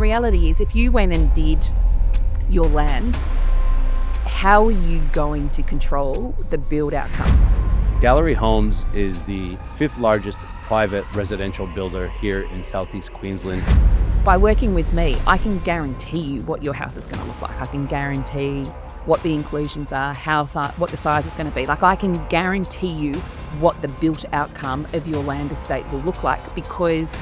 reality is, if you went and did your land, how are you going to control the build outcome? Gallery Homes is the 5th largest private residential builder here in Southeast Queensland. By working with me, I can guarantee you what your house is going to look like. I can guarantee what the inclusions are, what the size is going to be. Like, I can guarantee you what the built outcome of your land estate will look like, because...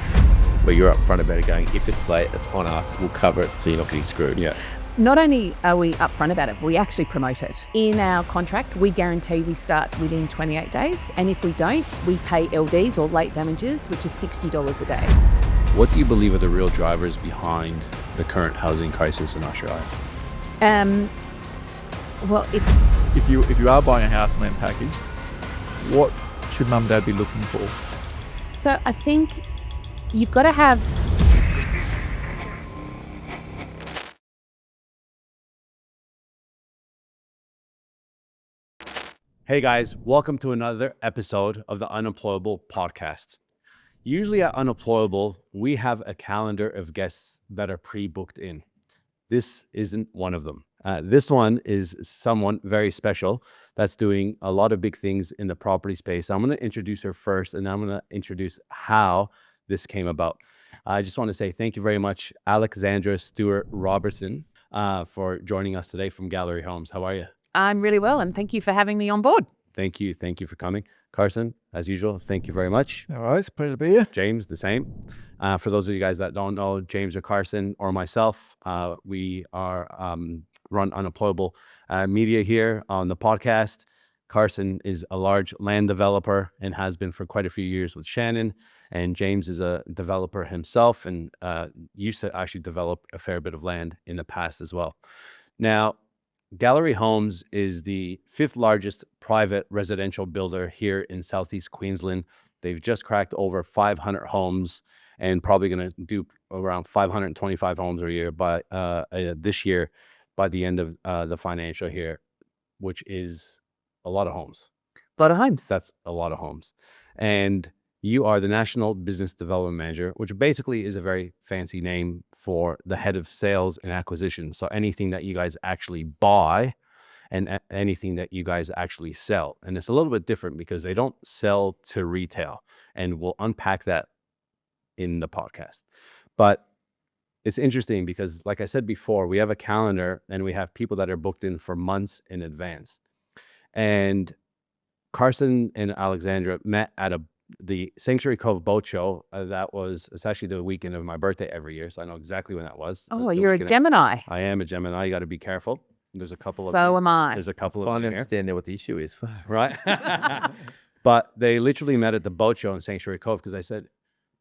But you're upfront about it, going, if it's late, it's on us, we'll cover it so you're not getting screwed. Yeah. Not only are we upfront about it, we actually promote it. In our contract, we guarantee we start within 28 days. And if we don't, we pay LDs or late damages, which is $60 a day. What do you believe are the real drivers behind the current housing crisis in Australia? Well, it's... If you are buying a house and land package, what should mum and dad be looking for? So I think you've got to have... Hey guys, welcome to another episode of the Unemployable Podcast. Usually at Unemployable, we have a calendar of guests that are pre-booked in. This isn't one of them. This one is someone very special that's doing a lot of big things in the property space. I'm going to introduce her first, and I'm going to introduce how this came about. I just want to say thank you very much, Alexandra Stewart-Robinson, for joining us today from Gallery Homes. How are you? I'm really well, and thank you for having me on board. Thank you. Thank you for coming. Carson, as usual, thank you very much. No worries, pleasure to be here. James, the same. For those of you guys that don't know, James or Carson or myself, we are run Unemployable Media here on the podcast. Carson is a large land developer and has been for quite a few years with Shannon. And James is a developer himself and used to actually develop a fair bit of land in the past as well. Now, Gallery Homes is the 5th largest private residential builder here in Southeast Queensland. They've just cracked over 500 homes and probably going to do around 525 homes a year by this year by the end of the financial year, which is a lot of homes. A lot of homes. That's a lot of homes. And you are the National Business Development Manager, which basically is a very fancy name for the head of sales and acquisition. So anything that you guys actually buy and anything that you guys actually sell. And it's a little bit different because they don't sell to retail. And we'll unpack that in the podcast. But it's interesting because, like I said before, we have a calendar and we have people that are booked in for months in advance. And Carson and Alexandra met at the Sanctuary Cove Boat Show. It's actually the weekend of my birthday every year, so I know exactly when that was. Oh, you're a Gemini. I am a Gemini. You got to be careful. There's a couple of... So am I. There's a couple of... Finally understand what the issue is. Right? But they literally met at the boat show in Sanctuary Cove because I said,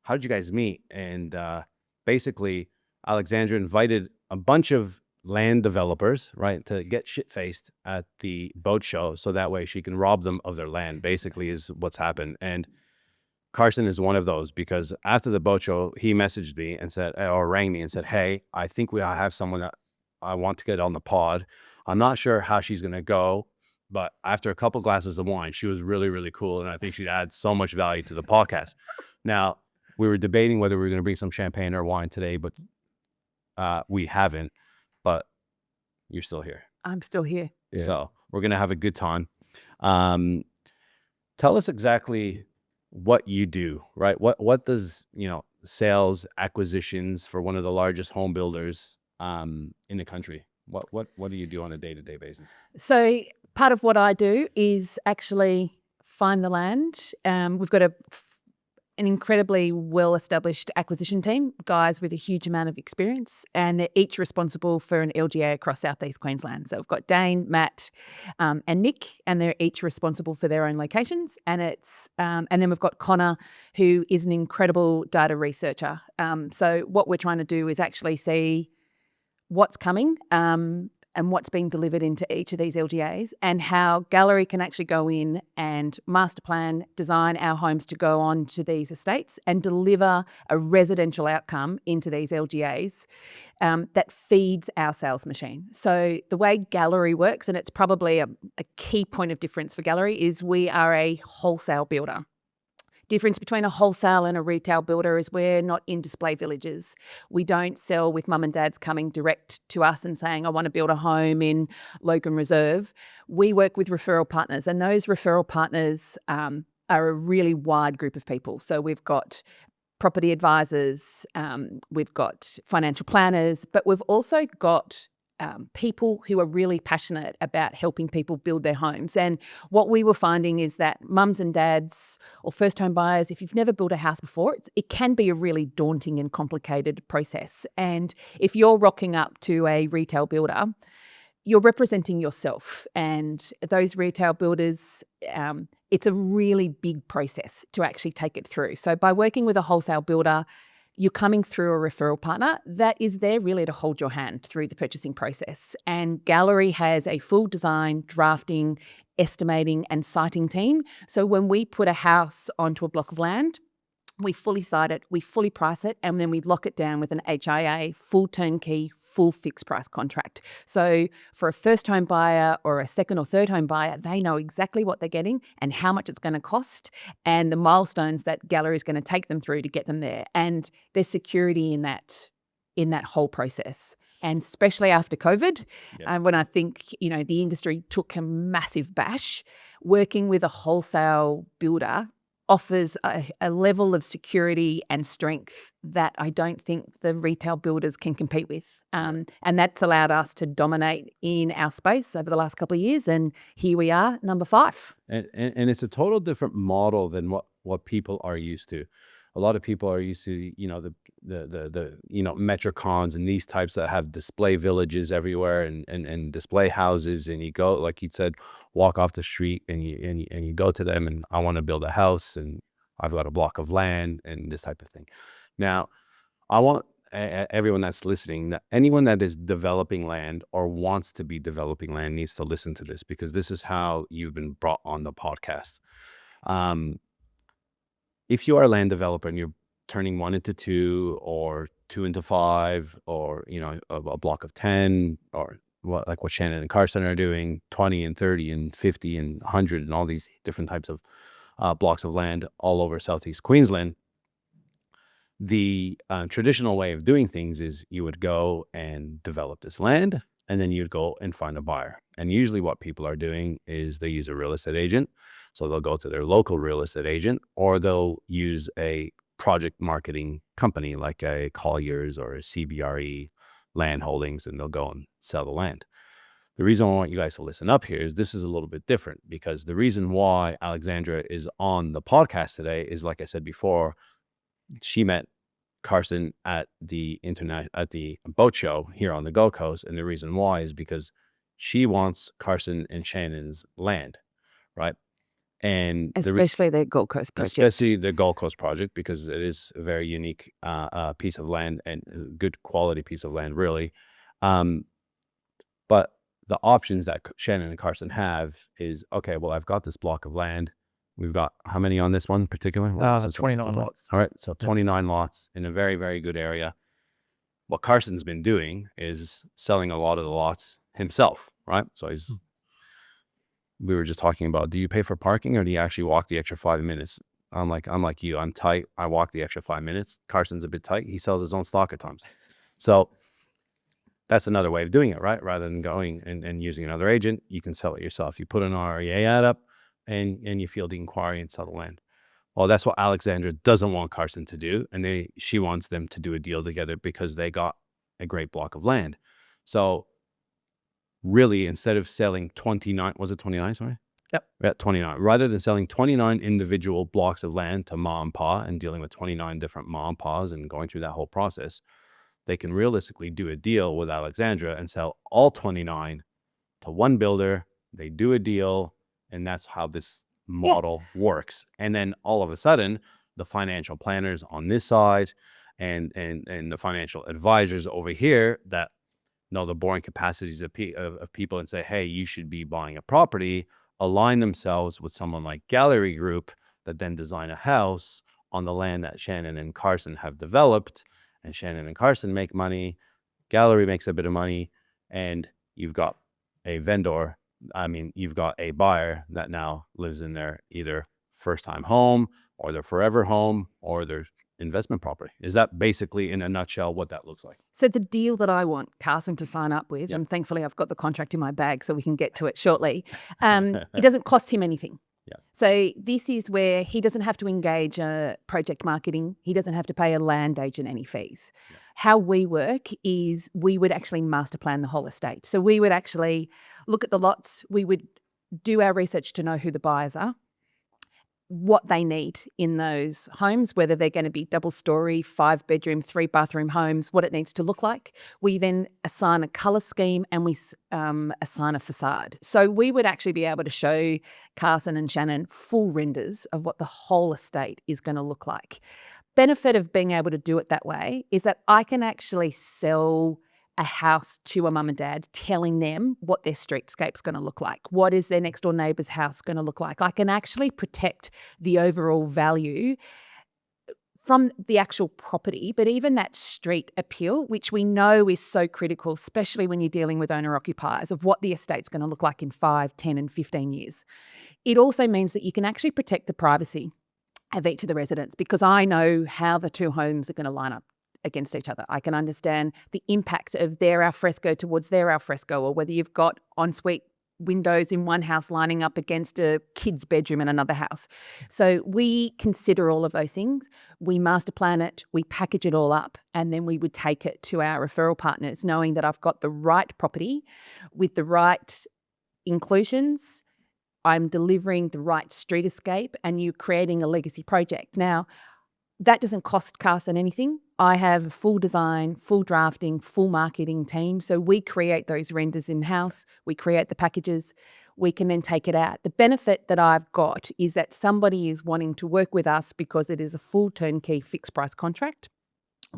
how did you guys meet? And basically, Alexandra invited a bunch of land developers, right, to get shit-faced at the boat show so that way she can rob them of their land, basically, is what's happened. And Carson is one of those because after the boat show, he messaged me and said, or rang me and said, hey, I think I have someone that I want to get on the pod. I'm not sure how she's going to go, but after a couple glasses of wine, she was really, really cool. And I think she'd add so much value to the podcast. Now, we were debating whether we were going to bring some champagne or wine today, but we haven't. But you're still here. I'm still here. Yeah. So we're going to have a good time. Tell us exactly what you do, right? What does, sales acquisitions for one of the largest home builders in the country, what do you do on a day-to-day basis? So part of what I do is actually find the land. We've got an incredibly well-established acquisition team, guys with a huge amount of experience, and they're each responsible for an LGA across Southeast Queensland. So we've got Dane, Matt, and Nick, and they're each responsible for their own locations. And and then we've got Connor, who is an incredible data researcher. So what we're trying to do is actually see what's coming, and what's being delivered into each of these LGAs, and how Gallery can actually go in and master plan, design our homes to go on to these estates and deliver a residential outcome into these LGAs that feeds our sales machine. So the way Gallery works, and it's probably a key point of difference for Gallery, is we are a wholesale builder. Difference between a wholesale and a retail builder is we're not in display villages. We don't sell with mum and dads coming direct to us and saying, I want to build a home in Logan Reserve. We work with referral partners, and those referral partners are a really wide group of people. So we've got property advisors, we've got financial planners, but we've also got people who are really passionate about helping people build their homes. And what we were finding is that mums and dads or first home buyers, if you've never built a house before, it can be a really daunting and complicated process. And if you're rocking up to a retail builder, you're representing yourself, and those retail builders, it's a really big process to actually take it through. So by working with a wholesale builder, you're coming through a referral partner that is there really to hold your hand through the purchasing process. And Gallery has a full design, drafting, estimating and siting team. So when we put a house onto a block of land, we fully site it, we fully price it, and then we lock it down with an HIA, full turnkey, full fixed price contract. So for a first home buyer or a second or third home buyer, they know exactly what they're getting and how much it's going to cost and the milestones that Gallery is going to take them through to get them there. And there's security in that whole process. And especially after COVID, when I think, the industry took a massive bash, working with a wholesale builder offers a level of security and strength that I don't think the retail builders can compete with. And that's allowed us to dominate in our space over the last couple of years. And here we are, number 5. And it's a total different model than what people are used to. A lot of people are used to, the Metrocons and these types that have display villages everywhere and display houses, and you go, like you said, walk off the street and you go to them and I want to build a house and I've got a block of land and this type of thing. Now, I want everyone that's listening, that anyone that is developing land or wants to be developing land needs to listen to this, because this is how you've been brought on the podcast. If you are a land developer and you're turning 1 into 2 or 2 into 5 or, a block of 10 or what Shannon and Carson are doing, 20 and 30 and 50 and 100 and all these different types of blocks of land all over Southeast Queensland, the traditional way of doing things is you would go and develop this land and then you'd go and find a buyer. And usually what people are doing is they use a real estate agent. So they'll go to their local real estate agent, or they'll use a project marketing company like a Colliers or a CBRE Land Holdings, and they'll go and sell the land. The reason I want you guys to listen up here is this is a little bit different, because the reason why Alexandra is on the podcast today is, like I said before, she met Carson at the boat show here on the Gold Coast. And the reason why is because she wants Carson and Shannon's land, right? And especially their Gold Coast project. Especially the Gold Coast project, because it is a very unique piece of land and a good quality piece of land, really. But the options that Shannon and Carson have is, okay, well, I've got this block of land. We've got how many on this one in particular? 29 lots. All right, so 29 lots in a very, very good area. What Carson's been doing is selling a lot of the lots himself, right? So we were just talking about, do you pay for parking or do you actually walk the extra 5 minutes? I'm like you, I'm tight. I walk the extra 5 minutes. Carson's a bit tight. He sells his own stock at times. So that's another way of doing it, right? Rather than going and using another agent, you can sell it yourself. You put an REA ad up and you field the inquiry and sell the land. Well, that's what Alexandra doesn't want Carson to do. And she wants them to do a deal together because they got a great block of land. So really, instead of selling 29, was it 29? Sorry. Yep. Yeah, 29. Rather than selling 29 individual blocks of land to mom and pa and dealing with 29 different mom and pas and going through that whole process, they can realistically do a deal with Alexandra and sell all 29 to one builder. They do a deal, and that's how this model works. And then all of a sudden, the financial planners on this side and the financial advisors over here that know the borrowing capacities of people and say, hey, you should be buying a property, align themselves with someone like Gallery Group that then design a house on the land that Shannon and Carson have developed, and Shannon and Carson make money, Gallery makes a bit of money, and you've got a buyer that now lives in there either first-time home or their forever home or their investment property. Is that basically, in a nutshell, what that looks like? So the deal that I want Carson to sign up with, and thankfully I've got the contract in my bag so we can get to it shortly, it doesn't cost him anything. Yeah. So this is where he doesn't have to engage project marketing. He doesn't have to pay a land agent any fees. Yeah. How we work is we would actually master plan the whole estate. So we would actually look at the lots. We would do our research to know who the buyers are, what they need in those homes, whether they're going to be double-story, 5-bedroom, 3-bathroom homes, what it needs to look like. We then assign a colour scheme and we assign a facade. So we would actually be able to show Carson and Shannon full renders of what the whole estate is going to look like. Benefit of being able to do it that way is that I can actually sell a house to a mum and dad, telling them what their streetscape's going to look like. What is their next door neighbour's house going to look like? I can actually protect the overall value from the actual property, but even that street appeal, which we know is so critical, especially when you're dealing with owner-occupiers, of what the estate's going to look like in 5, 10 and 15 years. It also means that you can actually protect the privacy of each of the residents, because I know how the two homes are going to line up against each other. I can understand the impact of their alfresco towards their alfresco, or whether you've got ensuite windows in one house lining up against a kid's bedroom in another house. So we consider all of those things. We master plan it, we package it all up, and then we would take it to our referral partners, knowing that I've got the right property with the right inclusions, I'm delivering the right streetscape, and you're creating a legacy project. Now, that doesn't cost Carson anything. I have a full design, full drafting, full marketing team. So we create those renders in-house. We create the packages. We can then take it out. The benefit that I've got is that somebody is wanting to work with us because it is a full turnkey fixed price contract.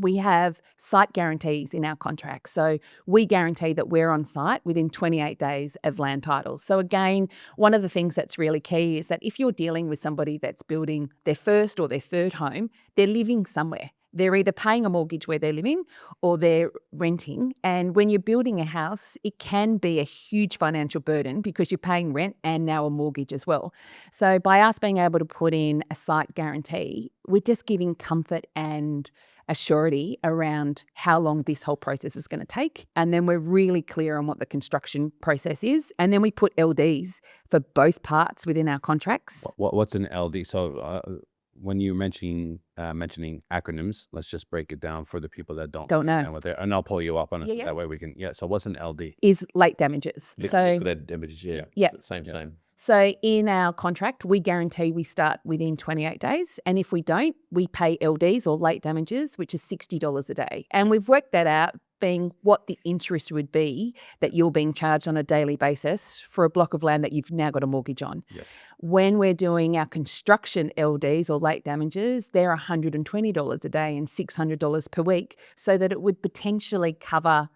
We have site guarantees in our contract. So we guarantee that we're on site within 28 days of land titles. So again, one of the things that's really key is that if you're dealing with somebody that's building their first or their third home, they're living somewhere. They're either paying a mortgage where they're living or they're renting. And when you're building a house, it can be a huge financial burden because you're paying rent and now a mortgage as well. So by us being able to put in a site guarantee, we're just giving comfort and a surety around how long this whole process is going to take. And then we're really clear on what the construction process is. And then we put LDs for both parts within our contracts. What's an LD? So when you're mentioning acronyms, let's just break it down for the people that don't understand what they're, and I'll pull you up on it. So that way we can, so what's an LD? Is late damages. Liquidated damages, yeah. Same. So in our contract, we guarantee we start within 28 days. And if we don't, we pay LDs or late damages, which is $60 a day. And we've worked that out being what the interest would be that you're being charged on a daily basis for a block of land that you've now got a mortgage on. Yes. When we're doing our construction LDs or late damages, they're $120 a day and $600 per week, so that it would potentially cover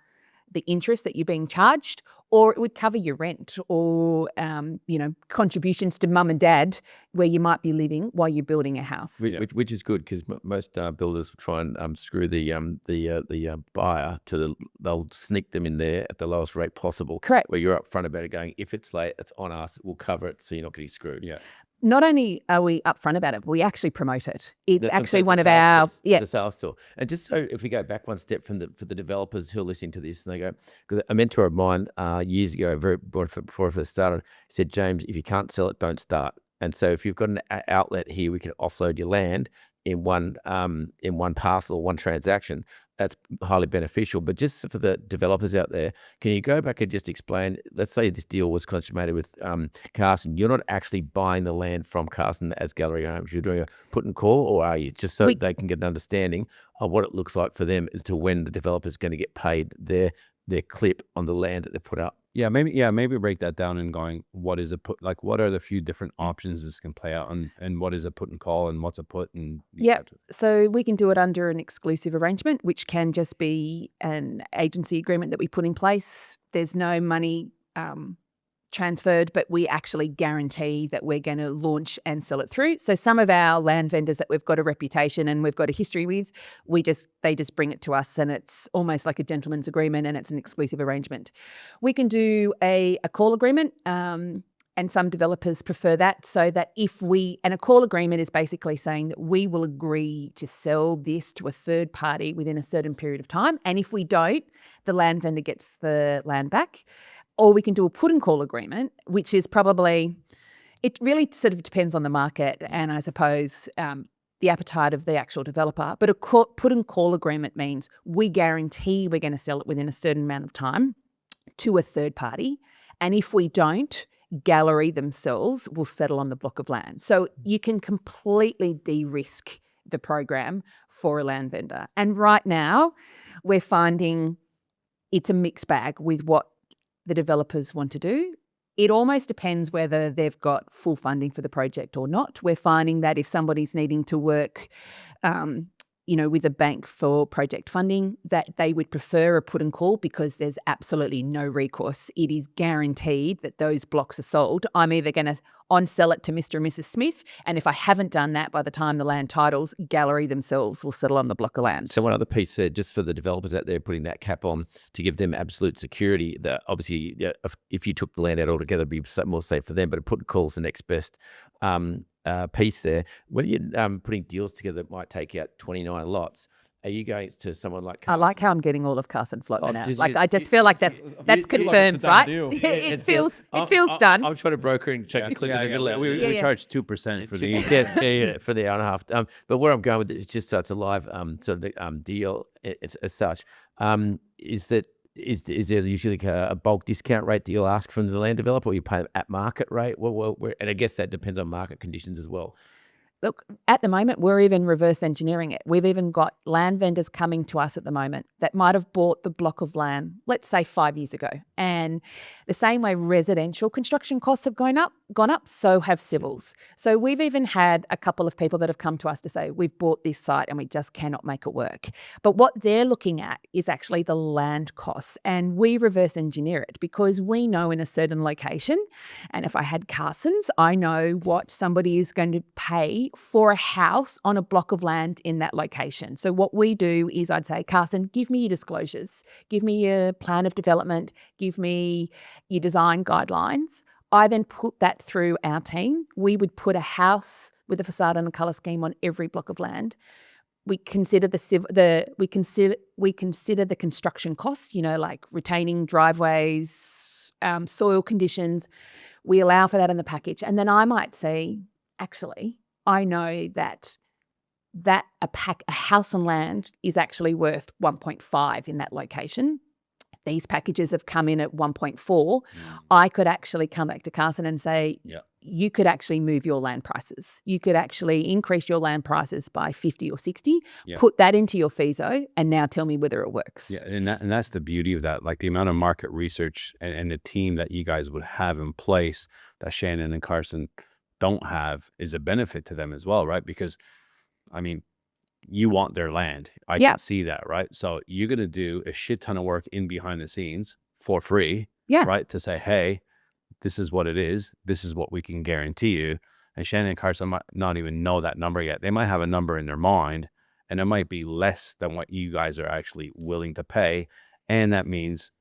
the interest that you're being charged, or it would cover your rent or, contributions to mum and dad where you might be living while you're building a house. Which is good, because most builders will try and screw the buyer they'll sneak them in there at the lowest rate possible. Correct. Where you're upfront about it, going, if it's late, it's on us. We'll cover it so you're not getting screwed. Yeah. Not only are we upfront about it, but we actually promote it. It's actually one of our... It's a sales tool. And just so if we go back one step for the developers who are listening to this, and they go, because a mentor of mine years ago, before I first started, said, James, if you can't sell it, don't start. And so if you've got an outlet here, we can offload your land in one parcel or one transaction. That's highly beneficial. But just for the developers out there, can you go back and just explain, let's say this deal was consummated with Carson. You're not actually buying the land from Carson as Gallery Homes. You're doing a put and call, or are you? Just so they can get an understanding of what it looks like for them as to when the developer's going to get paid their clip on the land that they put up. Maybe break that down and going, what is a put? Like, what are the few different options this can play out, and what is a put and call, and what's a put? And so we can do it under an exclusive arrangement, which can just be an agency agreement that we put in place. There's no money transferred, but we actually guarantee that we're going to launch and sell it through. So some of our land vendors that we've got a reputation and we've got a history with, they just bring it to us, and it's almost like a gentleman's agreement, and it's an exclusive arrangement. We can do a call agreement. And some developers prefer that, so that and a call agreement is basically saying that we will agree to sell this to a third party within a certain period of time. And if we don't, the land vendor gets the land back. Or we can do a put and call agreement, which is probably, it really sort of depends on the market and I suppose the appetite of the actual developer. But a put and call agreement means we guarantee we're going to sell it within a certain amount of time to a third party. And if we don't, Gallery themselves will settle on the block of land. So you can completely de-risk the program for a land vendor. And right now, we're finding it's a mixed bag with what the developers want to do. It almost depends whether they've got full funding for the project or not. We're finding that if somebody's needing to work with a bank for project funding, that they would prefer a put and call because there's absolutely no recourse. It is guaranteed that those blocks are sold. I'm either going to on-sell it to Mr. and Mrs. Smith, and if I haven't done that by the time the land titles, Gallery themselves will settle on the block of land. So one other piece there, just for the developers out there putting that cap on to give them absolute security, that obviously if you took the land out altogether, it'd be more safe for them, but a put and call is the next best piece there. When you're putting deals together that might take out 29 lots, are you going to someone like Carson? I like how I'm getting all of Carson's lots now. just- I just feel like that's confirmed, done right? deal. It feels done. I'm trying to broker and check and click in the middle. out. We Yeah. charge 2% for the yeah, for the hour and a half. But where I'm going with it is just so it's a live sort of deal as such. Is there usually a bulk discount rate that you'll ask from the land developer, or you pay at market rate? And I guess that depends on market conditions as well. Look, at the moment, we're even reverse engineering it. We've even got land vendors coming to us at the moment that might have bought the block of land, let's say 5 years ago. And the same way residential construction costs have gone up, so have civils. So we've even had a couple of people that have come to us to say, we've bought this site and we just cannot make it work. But what they're looking at is actually the land costs. And we reverse engineer it because we know in a certain location, and if I had Carson's, I know what somebody is going to pay for a house on a block of land in that location. So what we do is I'd say, Carson, give me your disclosures, give me your plan of development, give me your design guidelines. I then put that through our team. We would put a house with a facade and a colour scheme on every block of land. We consider we consider the construction cost, like retaining driveways, soil conditions. We allow for that in the package. And then I might say, actually, I know that a house on land is actually worth 1.5 in that location. These packages have come in at 1.4. I could actually come back to Carson and say, you could actually move your land prices. You could actually increase your land prices by 50 or 60, put that into your FISO, and now tell me whether it works. Yeah, and that's the beauty of that. Like the amount of market research and the team that you guys would have in place that Shannon and Carson don't have is a benefit to them as well, right? Because, I mean, you want their land. I can see that, right? So you're going to do a shit ton of work in behind the scenes for free, right? To say, hey, this is what it is. This is what we can guarantee you. And Shannon and Carson might not even know that number yet. They might have a number in their mind, and it might be less than what you guys are actually willing to pay. And that means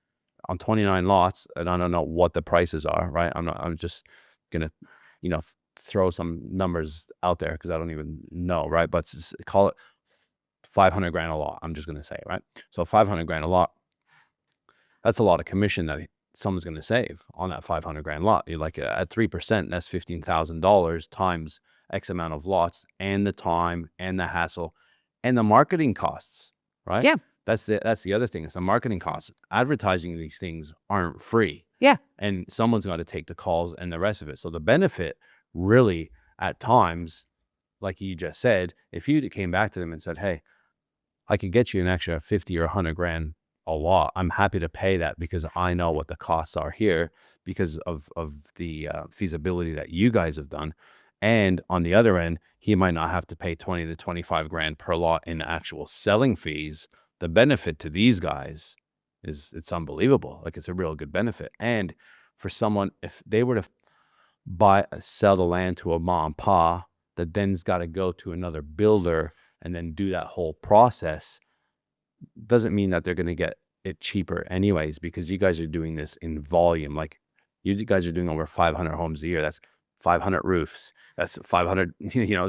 on 29 lots, and I don't know what the prices are, right? I'm just going to, throw some numbers out there because I don't even know, right? But call it 500 grand a lot. I'm just going to say, right? So 500 grand a lot, that's a lot of commission that someone's going to save on that 500 grand lot. You're like at 3%, that's $15,000 times X amount of lots, and the time and the hassle and the marketing costs, right? Yeah. That's the other thing. It's the marketing costs. Advertising these things aren't free. Yeah. And someone's got to take the calls and the rest of it. So the benefit really at times, like you just said, if you came back to them and said, hey, I could get you an extra 50 or 100 grand a lot, I'm happy to pay that because I know what the costs are here because of the feasibility that you guys have done. And on the other end, he might not have to pay 20 to 25 grand per lot in actual selling fees. The benefit to these guys it's unbelievable. Like it's a real good benefit. And for someone, if they were to sell the land to a mom and pa that then's got to go to another builder and then do that whole process, doesn't mean that they're going to get it cheaper anyways, because you guys are doing this in volume. Like You guys are doing over 500 homes a year. That's 500 roofs. That's 500,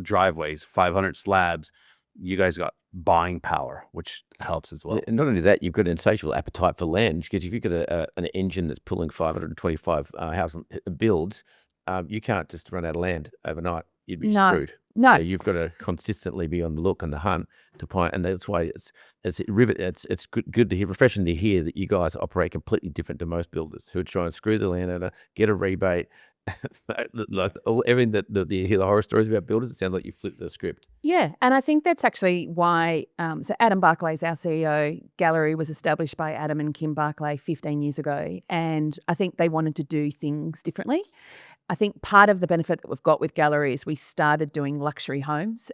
driveways, 500 slabs. You guys got buying power, which helps as well. And not only that, you've got an insatiable appetite for land, because if you've got an engine that's pulling 525 house builds, you can't just run out of land overnight. You'd be screwed. No. So you've got to consistently be on the look and the hunt to find, and that's why it's good to hear, refreshing to hear that you guys operate completely different to most builders who are trying to screw the landowner, get a rebate. Like everything that you hear the horror stories about builders, it sounds like you flipped the script. Yeah, and I think that's actually why. So Adam Barclay is our CEO. Gallery was established by Adam and Kim Barclay 15 years ago, and I think they wanted to do things differently. I think part of the benefit that we've got with Gallery is we started doing luxury homes.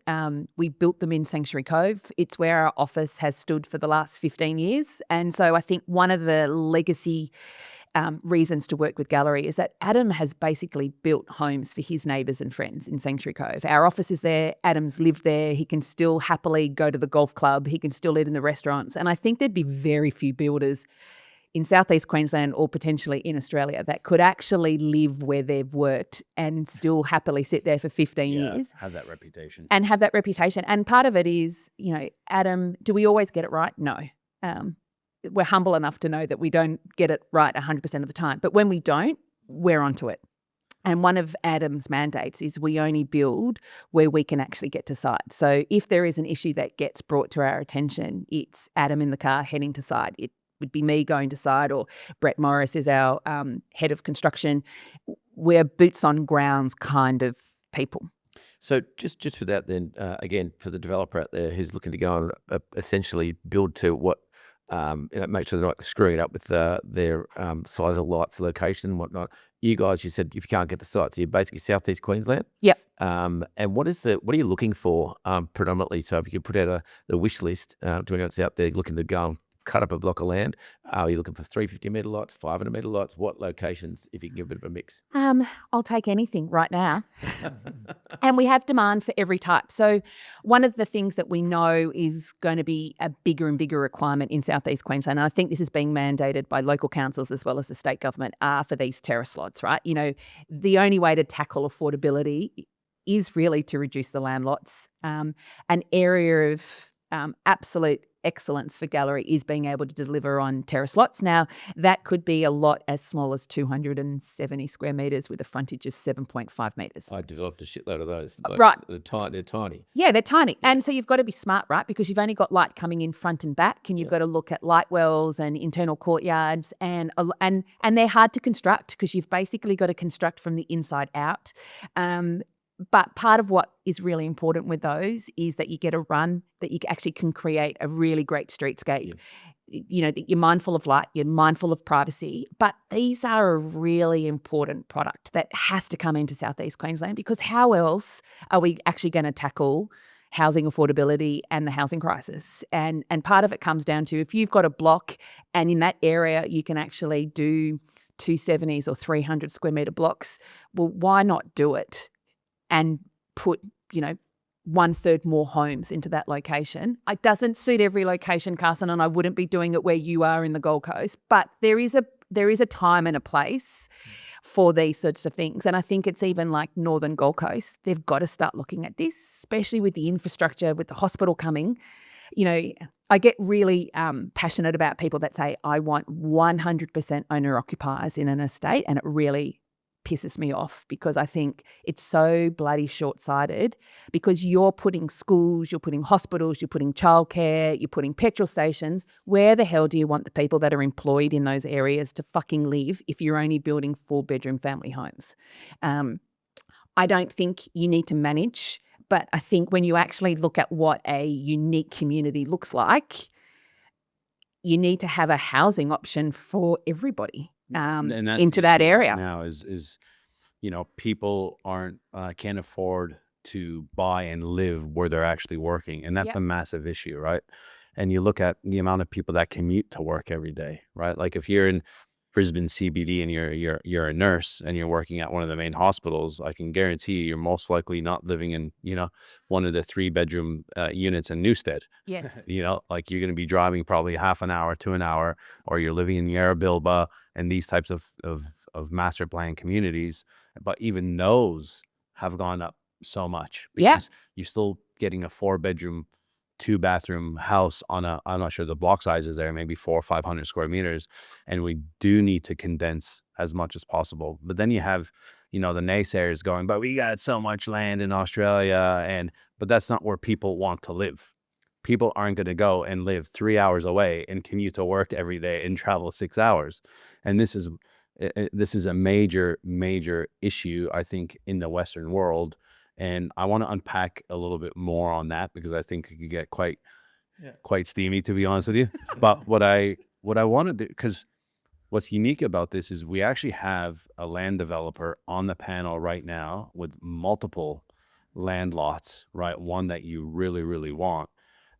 We built them in Sanctuary Cove. It's where our office has stood for the last 15 years. And so I think one of the legacy reasons to work with Gallery is that Adam has basically built homes for his neighbours and friends in Sanctuary Cove. Our office is there. Adam's lived there. He can still happily go to the golf club. He can still eat in the restaurants. And I think there'd be very few builders in Southeast Queensland or potentially in Australia that could actually live where they've worked and still happily sit there for 15 years. Have that reputation. And have that reputation. And part of it is, Adam, do we always get it right? No. We're humble enough to know that we don't get it right 100% of the time. But when we don't, we're onto it. And one of Adam's mandates is we only build where we can actually get to site. So if there is an issue that gets brought to our attention, it's Adam in the car heading to site. It would be me going to site, or Brett Morris is our head of construction. We're boots on ground kind of people. So just for that then, again, for the developer out there who's looking to go and essentially build to what, make sure they're not screwing it up with their size of lots, location and whatnot. You guys, you said if you can't get the sites, so you're basically Southeast Queensland. Yep. And what are you looking for predominantly? So if you could put out the wish list to anyone that's out there looking to go and cut up a block of land, are you looking for 350 metre lots, 500 metre lots? What locations, if you can give a bit of a mix? I'll take anything right now. And we have demand for every type. So one of the things that we know is going to be a bigger and bigger requirement in Southeast Queensland, and I think this is being mandated by local councils as well as the state government, are for these terrace lots, right? The only way to tackle affordability is really to reduce the land lots. An area of absolute excellence for Gallery is being able to deliver on terrace lots. Now, that could be a lot as small as 270 square metres with a frontage of 7.5 metres. I developed a shitload of those. Right. They're tiny. Yeah, they're tiny. And so you've got to be smart, right? Because you've only got light coming in front and back, and you've got to look at light wells and internal courtyards, and they're hard to construct because you've basically got to construct from the inside out. But part of what is really important with those is that you get a run, that you actually can create a really great streetscape. Yeah. You're mindful of light, you're mindful of privacy, but these are a really important product that has to come into Southeast Queensland, because how else are we actually going to tackle housing affordability and the housing crisis? And part of it comes down to, if you've got a block and in that area you can actually do 270s or 300 square metre blocks, well, why not do it and put, 1/3 more homes into that location? It doesn't suit every location, Carson, and I wouldn't be doing it where you are in the Gold Coast. But there is a time and a place for these sorts of things. And I think it's even like Northern Gold Coast. They've got to start looking at this, especially with the infrastructure, with the hospital coming. I get really passionate about people that say, I want 100% owner-occupiers in an estate, and it really pisses me off, because I think it's so bloody short-sighted, because you're putting schools, you're putting hospitals, you're putting childcare, you're putting petrol stations. Where the hell do you want the people that are employed in those areas to fucking live if you're only building 4-bedroom family homes? I don't think you need to manage, but I think when you actually look at what a unique community looks like, you need to have a housing option for everybody. And that's into the that issue area. now is people can't afford to buy and live where they're actually working, and that's Yep. a massive issue, right? And you look at the amount of people that commute to work every day, right? Like if you're in Brisbane CBD and you're a nurse and you're working at one of the main hospitals, I can guarantee you're most likely not living in, one of the 3-bedroom units in Newstead. Yes. Like you're going to be driving probably half an hour to an hour, or you're living in Yarra and these types of master plan communities. But even those have gone up so much because you're still getting a 4-bedroom, 2-bathroom house on I'm not sure the block size is there, maybe 400 or 500 square meters. And we do need to condense as much as possible. But then you have, the naysayers going, but we got so much land in Australia. But that's not where people want to live. People aren't going to go and live 3 hours away and commute to work every day and travel 6 hours. And this is a major, major issue, I think, in the Western world. And I want to unpack a little bit more on that because I think it could get quite steamy, to be honest with you. But what I want to do, because what's unique about this is we actually have a land developer on the panel right now with multiple land lots, right? One that you really, really want.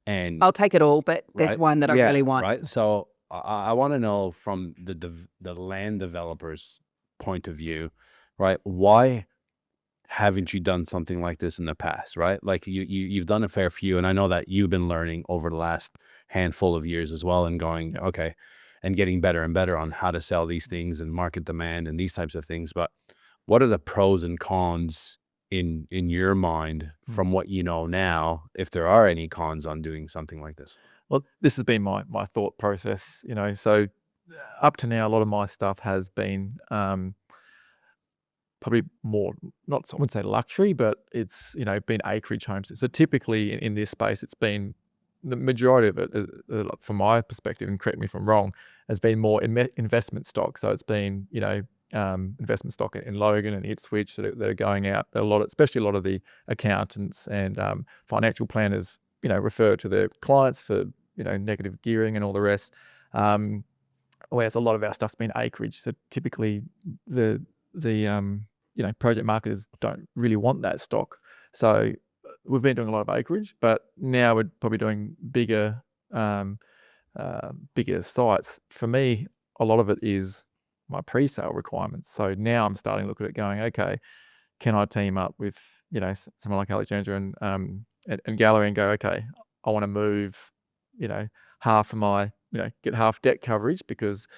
And I'll take it all, but there's right? one that I really want. Right. So I want to know from the land developer's point of view, right? Why haven't you done something like this in the past, right? Like you've done a fair few, and I know that you've been learning over the last handful of years as well, and going, okay, and getting better and better on how to sell these things and market demand and these types of things. But what are the pros and cons in your mind from what you know now, if there are any cons on doing something like this? Well, this has been my thought process, so up to now, a lot of my stuff has been probably more, I wouldn't say luxury, but it's, been acreage homes. So typically in this space, it's been, the majority of it, from my perspective, and correct me if I'm wrong, has been more investment stock. So it's been, investment stock in Logan and Ipswich that are going out a lot, especially a lot of the accountants and financial planners, refer to their clients for, negative gearing and all the rest. Whereas a lot of our stuff's been acreage. So typically the project marketers don't really want that stock. So we've been doing a lot of acreage, but now we're probably doing bigger sites. For me, a lot of it is my pre-sale requirements. So now I'm starting to look at it going, okay, can I team up with, someone like Alexandra and Gallery and go, okay, I want to move, half of my, get half debt coverage because,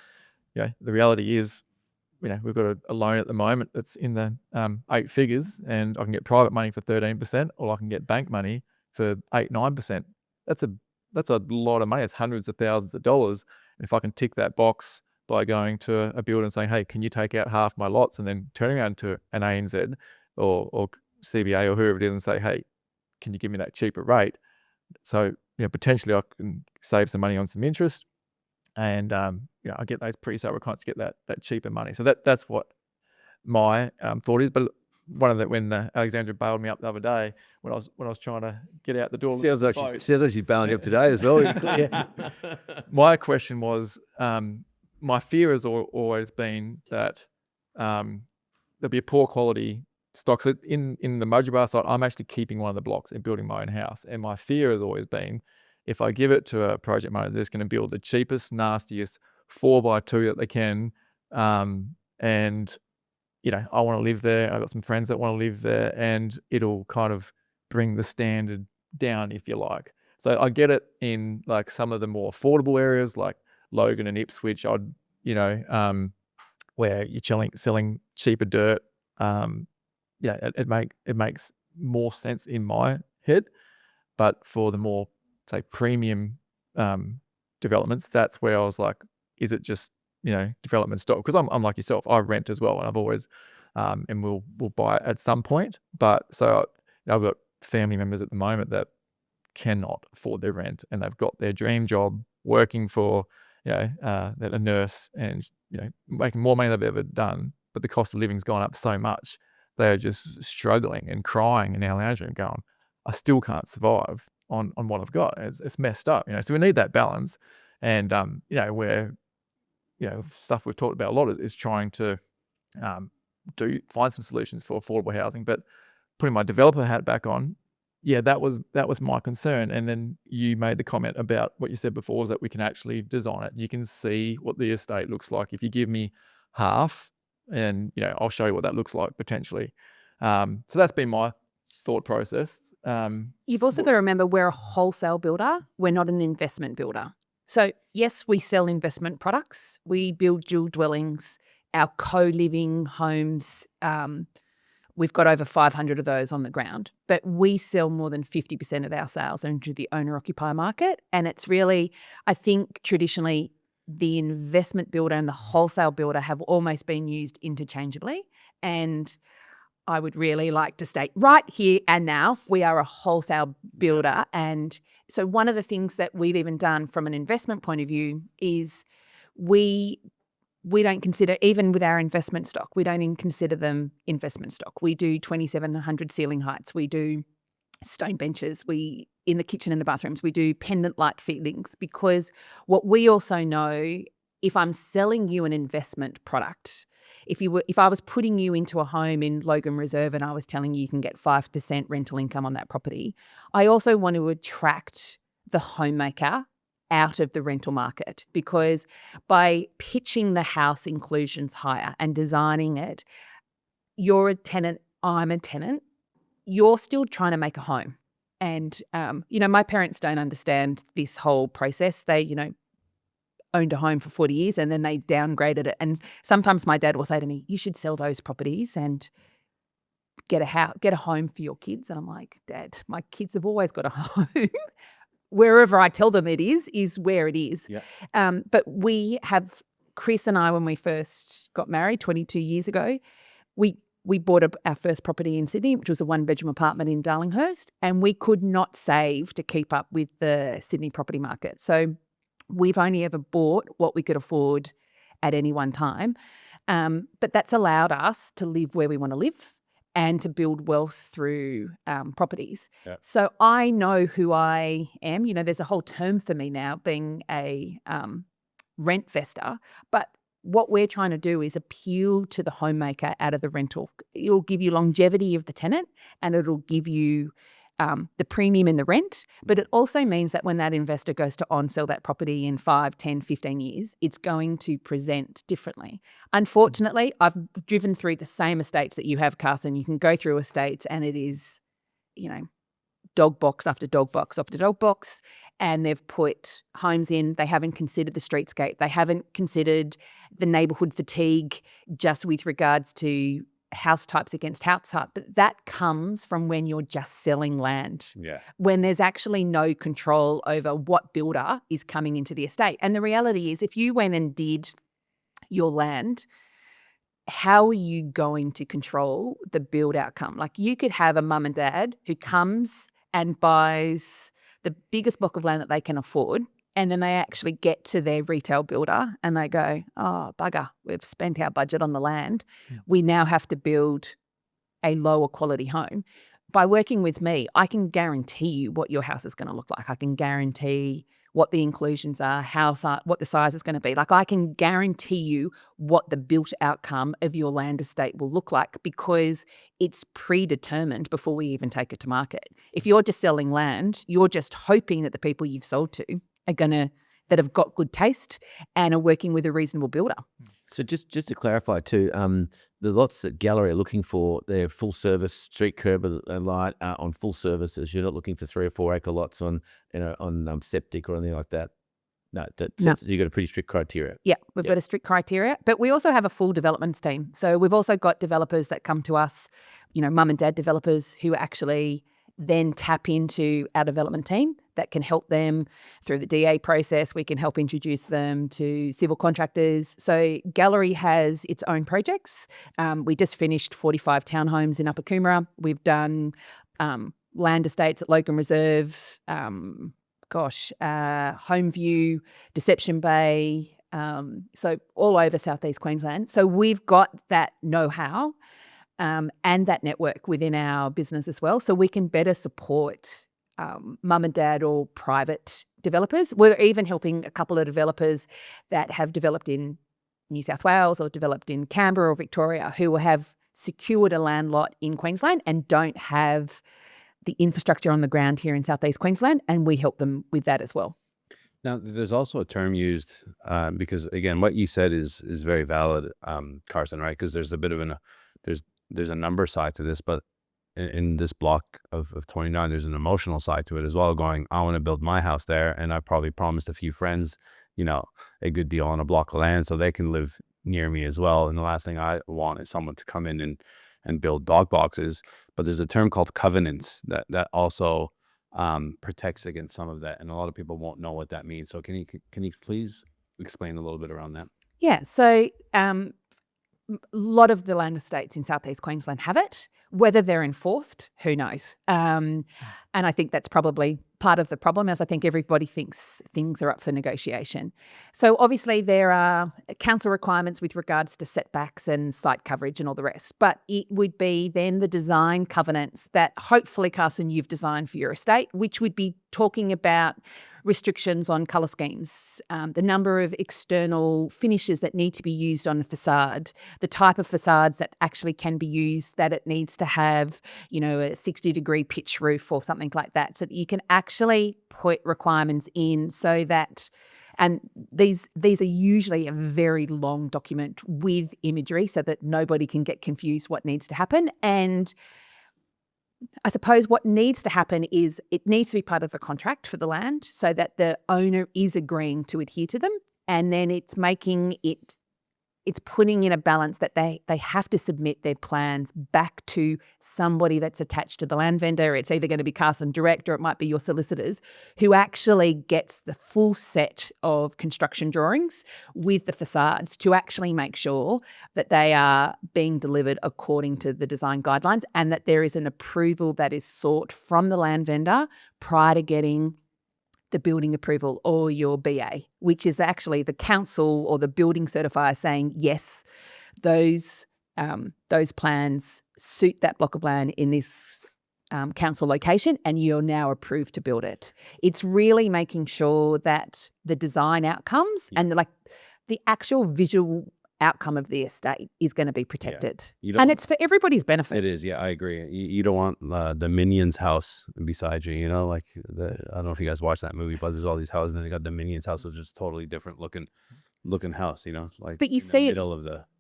the reality is, we've got a loan at the moment that's in the 8 figures, and I can get private money for 13%, or I can get bank money for 8-9%. That's a lot of money. It's hundreds of thousands of dollars. And if I can tick that box by going to a builder and saying, hey, can you take out half my lots, and then turning around to an ANZ or CBA or whoever it is and say, hey, can you give me that cheaper rate? So potentially I can save some money on some interest. And I get those pre-sale requirements to get that cheaper money. So that's what my thought is. But one of the, when Alexandra bailed me up the other day when I was trying to get out the door. Sounds like she's bailing you up today as well. My question was, my fear has always been that there'll be a poor quality stock. So in the Mudgebar site, I'm actually keeping one of the blocks and building my own house. And my fear has always been, if I give it to a project manager that's going to build the cheapest, nastiest 4x2 that they can, and I want to live there. I've got some friends that want to live there, and it'll kind of bring the standard down, if you like. So I get it in like some of the more affordable areas like Logan and Ipswich. Where you're selling cheaper dirt. It makes more sense in my head. But for the more, say, premium developments, that's where I was like, is it just development stock? Because I'm like yourself, I rent as well, and I've always and we'll buy it at some point. But so I've got family members at the moment that cannot afford their rent, and they've got their dream job working for a nurse, and making more money than they've ever done, but the cost of living's gone up so much they're just struggling and crying in our lounge room going, I still can't survive on what I've got. It's messed up, so we need that balance. And where stuff we've talked about a lot is trying to find some solutions for affordable housing. But putting my developer hat back on, yeah, that was my concern. And then you made the comment about what you said before, is that we can actually design it. You can see what the estate looks like. If you give me half, and I'll show you what that looks like potentially. So that's been my thought process. You've also got to remember we're a wholesale builder. We're not an investment builder. So yes, we sell investment products. We build dual dwellings, our co-living homes. We've got over 500 of those on the ground, but we sell more than 50% of our sales into the owner-occupier market. And it's really, I think traditionally, the investment builder and the wholesale builder have almost been used interchangeably. And I would really like to state right here and now, we are a wholesale builder. And so one of the things that we've even done from an investment point of view is we don't consider, even with our investment stock, we don't even consider them investment stock. We do 2,700 ceiling heights. We do stone benches. In the kitchen and the bathrooms, we do pendant light fittings, because what we also know, if I'm selling you an investment product, if I was putting you into a home in Logan Reserve and I was telling you can get 5% rental income on that property, I also want to attract the homemaker out of the rental market, because by pitching the house inclusions higher and designing it, you're a tenant, I'm a tenant, you're still trying to make a home. And, my parents don't understand this whole process. They, owned a home for 40 years and then they downgraded it. And sometimes my dad will say to me, you should sell those properties and get a home for your kids. And I'm like, Dad, my kids have always got a home. Wherever I tell them it is where it is. Yeah. But we have, Chris and I, when we first got married 22 years ago, we bought our first property in Sydney, which was a 1-bedroom apartment in Darlinghurst, and we could not save to keep up with the Sydney property market. So we've only ever bought what we could afford at any one time. But that's allowed us to live where we want to live and to build wealth through properties. Yeah. So I know who I am. There's a whole term for me now, being a rent vestor. But what we're trying to do is appeal to the homemaker out of the rental. It'll give you longevity of the tenant, and it'll give you the premium in the rent, but it also means that when that investor goes to on-sell that property in 5, 10, 15 years, it's going to present differently. Unfortunately, I've driven through the same estates that you have, Carson. You can go through estates and it is, dog box after dog box after dog box, and they've put homes in. They haven't considered the streetscape. They haven't considered the neighbourhood fatigue just with regards to house types against house type, but that comes from when you're just selling land. Yeah. When there's actually no control over what builder is coming into the estate. And the reality is, if you went and did your land, how are you going to control the build outcome? Like, you could have a mum and dad who comes and buys the biggest block of land that they can afford, and then they actually get to their retail builder and they go, oh, bugger, we've spent our budget on the land. We now have to build a lower quality home. By working with me, I can guarantee you what your house is going to look like. I can guarantee what the inclusions are, what the size is going to be. Like, I can guarantee you what the built outcome of your land estate will look like, because it's predetermined before we even take it to market. If you're just selling land, you're just hoping that the people you've sold to that have got good taste and are working with a reasonable builder. So just to clarify too, the lots that Gallery are looking for, they're full service, street curb and light on full services. You're not looking for 3 or 4 acre lots on septic or anything like that. No. You've got a pretty strict criteria. Yeah, we've got a strict criteria, but we also have a full developments team. So we've also got developers that come to us, mum and dad developers who actually then tap into our development team that can help them through the DA process. We can help introduce them to civil contractors. So Gallery has its own projects. We just finished 45 townhomes in Upper Coomera. We've done land estates at Logan Reserve, Homeview, Deception Bay, so all over Southeast Queensland. So we've got that know-how and that network within our business as well, so we can better support mum and dad or private developers. We're even helping a couple of developers that have developed in New South Wales or developed in Canberra or Victoria, who have secured a land lot in Queensland and don't have the infrastructure on the ground here in Southeast Queensland, and we help them with that as well. Now, there's also a term used because, again, what you said is very valid, Carson, right? Because there's a bit of there's a number side to this, but in this block of 29, there's an emotional side to it as well, going, I want to build my house there, and I probably promised a few friends, a good deal on a block of land so they can live near me as well. And the last thing I want is someone to come in and build dog boxes. But there's a term called covenants that also protects against some of that, and a lot of people won't know what that means. So can you please explain a little bit around that? Yeah, so a lot of the land estates in Southeast Queensland have it. Whether they're enforced, who knows? And I think that's probably part of the problem, as I think everybody thinks things are up for negotiation. So obviously there are council requirements with regards to setbacks and site coverage and all the rest, but it would be then the design covenants that hopefully, Carson, you've designed for your estate, which would be talking about restrictions on colour schemes, the number of external finishes that need to be used on a facade, the type of facades that actually can be used, that it needs to have, a 60-degree pitch roof or something like that, so that you can actually put requirements in so that, and these are usually a very long document with imagery so that nobody can get confused what needs to happen. And I suppose what needs to happen is it needs to be part of the contract for the land so that the owner is agreeing to adhere to them, and then it's putting in a balance that they have to submit their plans back to somebody that's attached to the land vendor. It's either going to be Carson direct or it might be your solicitors, who actually gets the full set of construction drawings with the facades to actually make sure that they are being delivered according to the design guidelines, and that there is an approval that is sought from the land vendor prior to getting the building approval or your BA, which is actually the council or the building certifier saying, yes, those plans suit that block of land in this council location, and you're now approved to build it. It's really making sure that the design outcomes and the actual visual outcome of the estate is going to be protected. And it's for everybody's benefit. It is, yeah, I agree. You don't want the Minions house beside you, I don't know if you guys watch that movie, but there's all these houses and they got the Minions house, which is totally different looking house, but you see it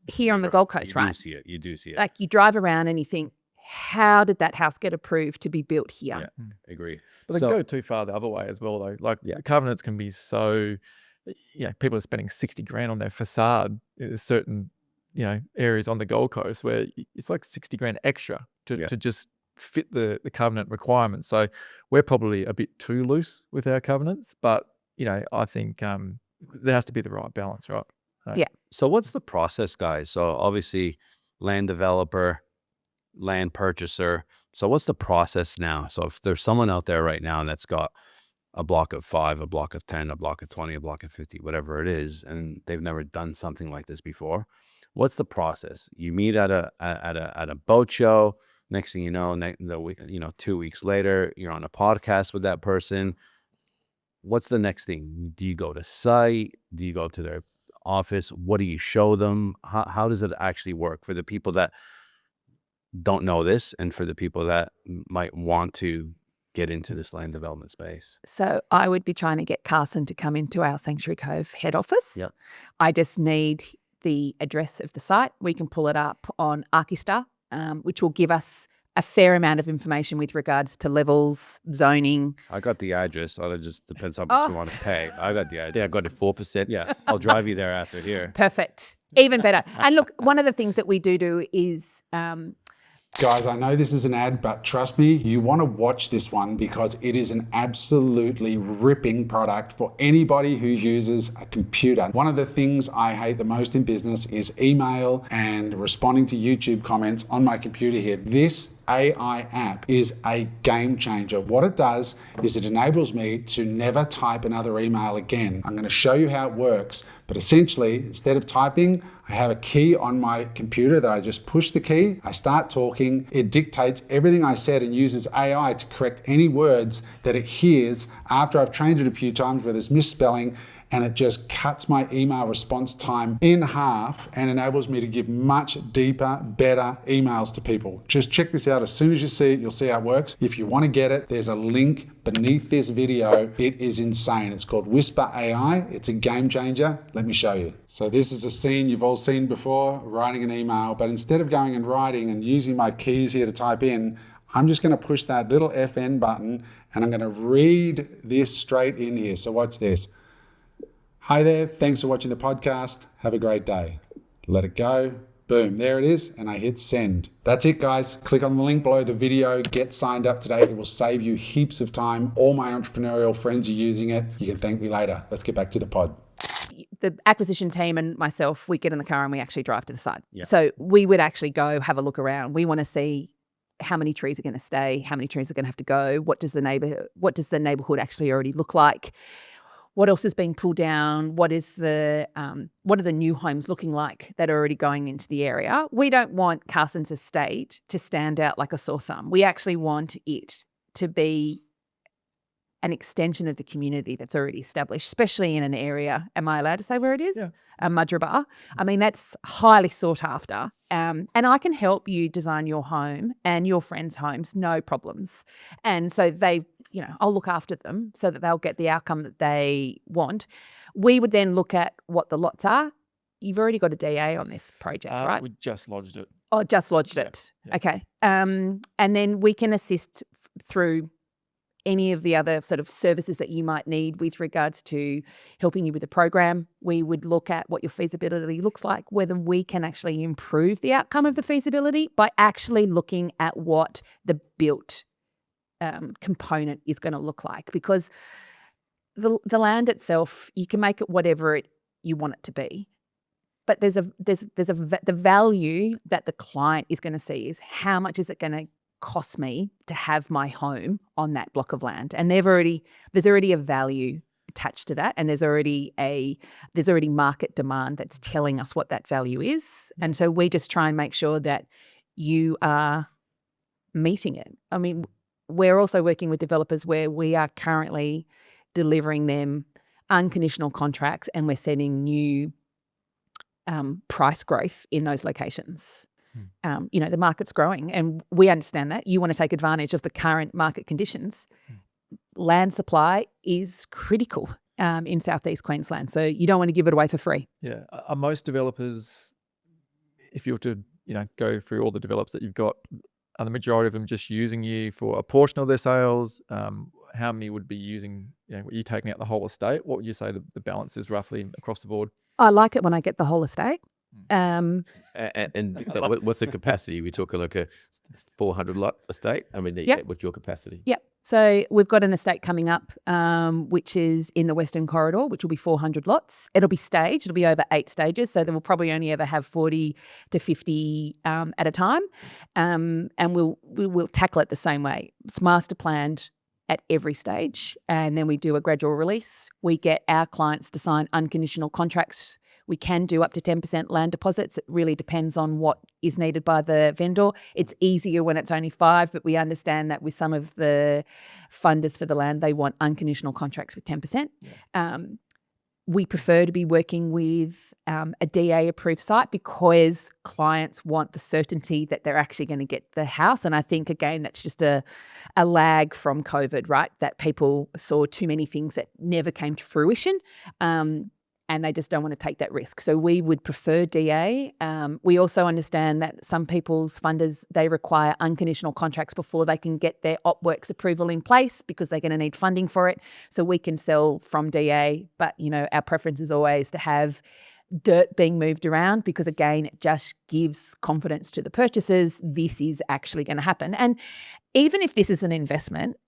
here on the Gold Coast, right? You do see it. Like you drive around and you think, how did that house get approved to be built here? Yeah, agree. But they go too far the other way as well, though. The covenants can be so, people are spending 60 grand on their facade. There's certain, areas on the Gold Coast where it's like 60 grand extra to just fit the covenant requirements. So we're probably a bit too loose with our covenants, but, I think there has to be the right balance, right? Yeah. So what's the process, guys? So obviously land developer, land purchaser. So what's the process now? So if there's someone out there right now that's got a block of 5, a block of 10, a block of 20, a block of 50, whatever it is, and they've never done something like this before, what's the process? You meet at a boat show. Next thing you know, 2 weeks later, you're on a podcast with that person. What's the next thing? Do you go to site? Do you go to their office? What do you show them? How does it actually work for the people that don't know this, and for the people that might want to get into this land development space? So I would be trying to get Carson to come into our Sanctuary Cove head office. Yep. I just need the address of the site. We can pull it up on Archistar, which will give us a fair amount of information with regards to levels, zoning. I got the address. It just depends how much you want to pay. I got the address. Yeah, I got it 4%. Yeah, I'll drive you there after here. Perfect. Even better. And look, one of the things that we do is Guys, I know this is an ad, but trust me, you want to watch this one because it is an absolutely ripping product for anybody who uses a computer. One of the things I hate the most in business is email and responding to YouTube comments on my computer here. This AI app is a game changer. What it does is it enables me to never type another email again. I'm going to show you how it works, but essentially, instead of typing, I have a key on my computer that I just push the key, I start talking, it dictates everything I said and uses AI to correct any words that it hears after I've trained it a few times where there's misspelling, and it just cuts my email response time in half and enables me to give much deeper, better emails to people. Just check this out. As soon as you see it, you'll see how it works. If you want to get it, there's a link beneath this video. It is insane. It's called Whisper AI. It's a game changer. Let me show you. So this is a scene you've all seen before, writing an email, but instead of going and writing and using my keys here to type in, I'm just going to push that little FN button and I'm going to read this straight in here. So watch this. Hi there. Thanks for watching the podcast. Have a great day. Let it go. Boom. There it is. And I hit send. That's it, guys. Click on the link below the video. Get signed up today. It will save you heaps of time. All my entrepreneurial friends are using it. You can thank me later. Let's get back to the pod. The acquisition team and myself, we get in the car and we actually drive to the site. Yeah. So we would actually go have a look around. We want to see how many trees are going to stay, how many trees are going to have to go, what does the neighborhood actually already look like, what else is being pulled down, what are the new homes looking like that are already going into the area. We don't want Carson's estate to stand out like a sore thumb. We actually want it to be an extension of the community that's already established, especially in an area. Am I allowed to say where it is? Yeah. Mudgeeraba. I mean, that's highly sought after. And I can help you design your home and your friends' homes, no problems. And so I'll look after them so that they'll get the outcome that they want. We would then look at what the lots are. You've already got a DA on this project, right? We just lodged it. Oh, just lodged it. Yeah. Okay. And then we can assist through any of the other sort of services that you might need with regards to helping you with the program. We would look at what your feasibility looks like, whether we can actually improve the outcome of the feasibility by actually looking at what the built component is going to look like. Because the land itself, you can make it whatever you want it to be. But the value that the client is going to see is how much is it going to cost me to have my home on that block of land, and there's already a value attached to that, and there's already market demand that's telling us what that value is, and so we just try and make sure that you are meeting it. I mean, we're also working with developers where we are currently delivering them unconditional contracts, and we're setting new price growth in those locations. The market's growing and we understand that. You want to take advantage of the current market conditions. Land supply is critical in Southeast Queensland, so you don't want to give it away for free. Yeah. Are most developers, if you were to, go through all the developers that you've got, are the majority of them just using you for a portion of their sales? How many would be using, are you taking out the whole estate? What would you say the balance is roughly across the board? I like it when I get the whole estate. And what's the capacity? We talking like a 400 lot estate? I mean, Yep. what's your capacity? Yep. So we've got an estate coming up, which is in the Western Corridor, which will be 400 lots. It'll be staged. It'll be over 8 stages. So then we'll probably only ever have 40 to 50 at a time. And we'll tackle it the same way. It's master planned at every stage. And then we do a gradual release. We get our clients to sign unconditional contracts. We can do up to 10% land deposits. It really depends on what is needed by the vendor. It's easier when it's only 5%, but we understand that with some of the funders for the land, they want unconditional contracts with 10%. Yeah. We prefer to be working with a DA-approved site because clients want the certainty that they're actually going to get the house. And I think, again, that's just a lag from COVID, right? That people saw too many things that never came to fruition. And they just don't want to take that risk. So we would prefer DA. We also understand that some people's funders, they require unconditional contracts before they can get their OpWorks approval in place because they're going to need funding for it. So we can sell from DA, but our preference is always to have dirt being moved around because, again, it just gives confidence to the purchasers this is actually going to happen. And even if this is an investment,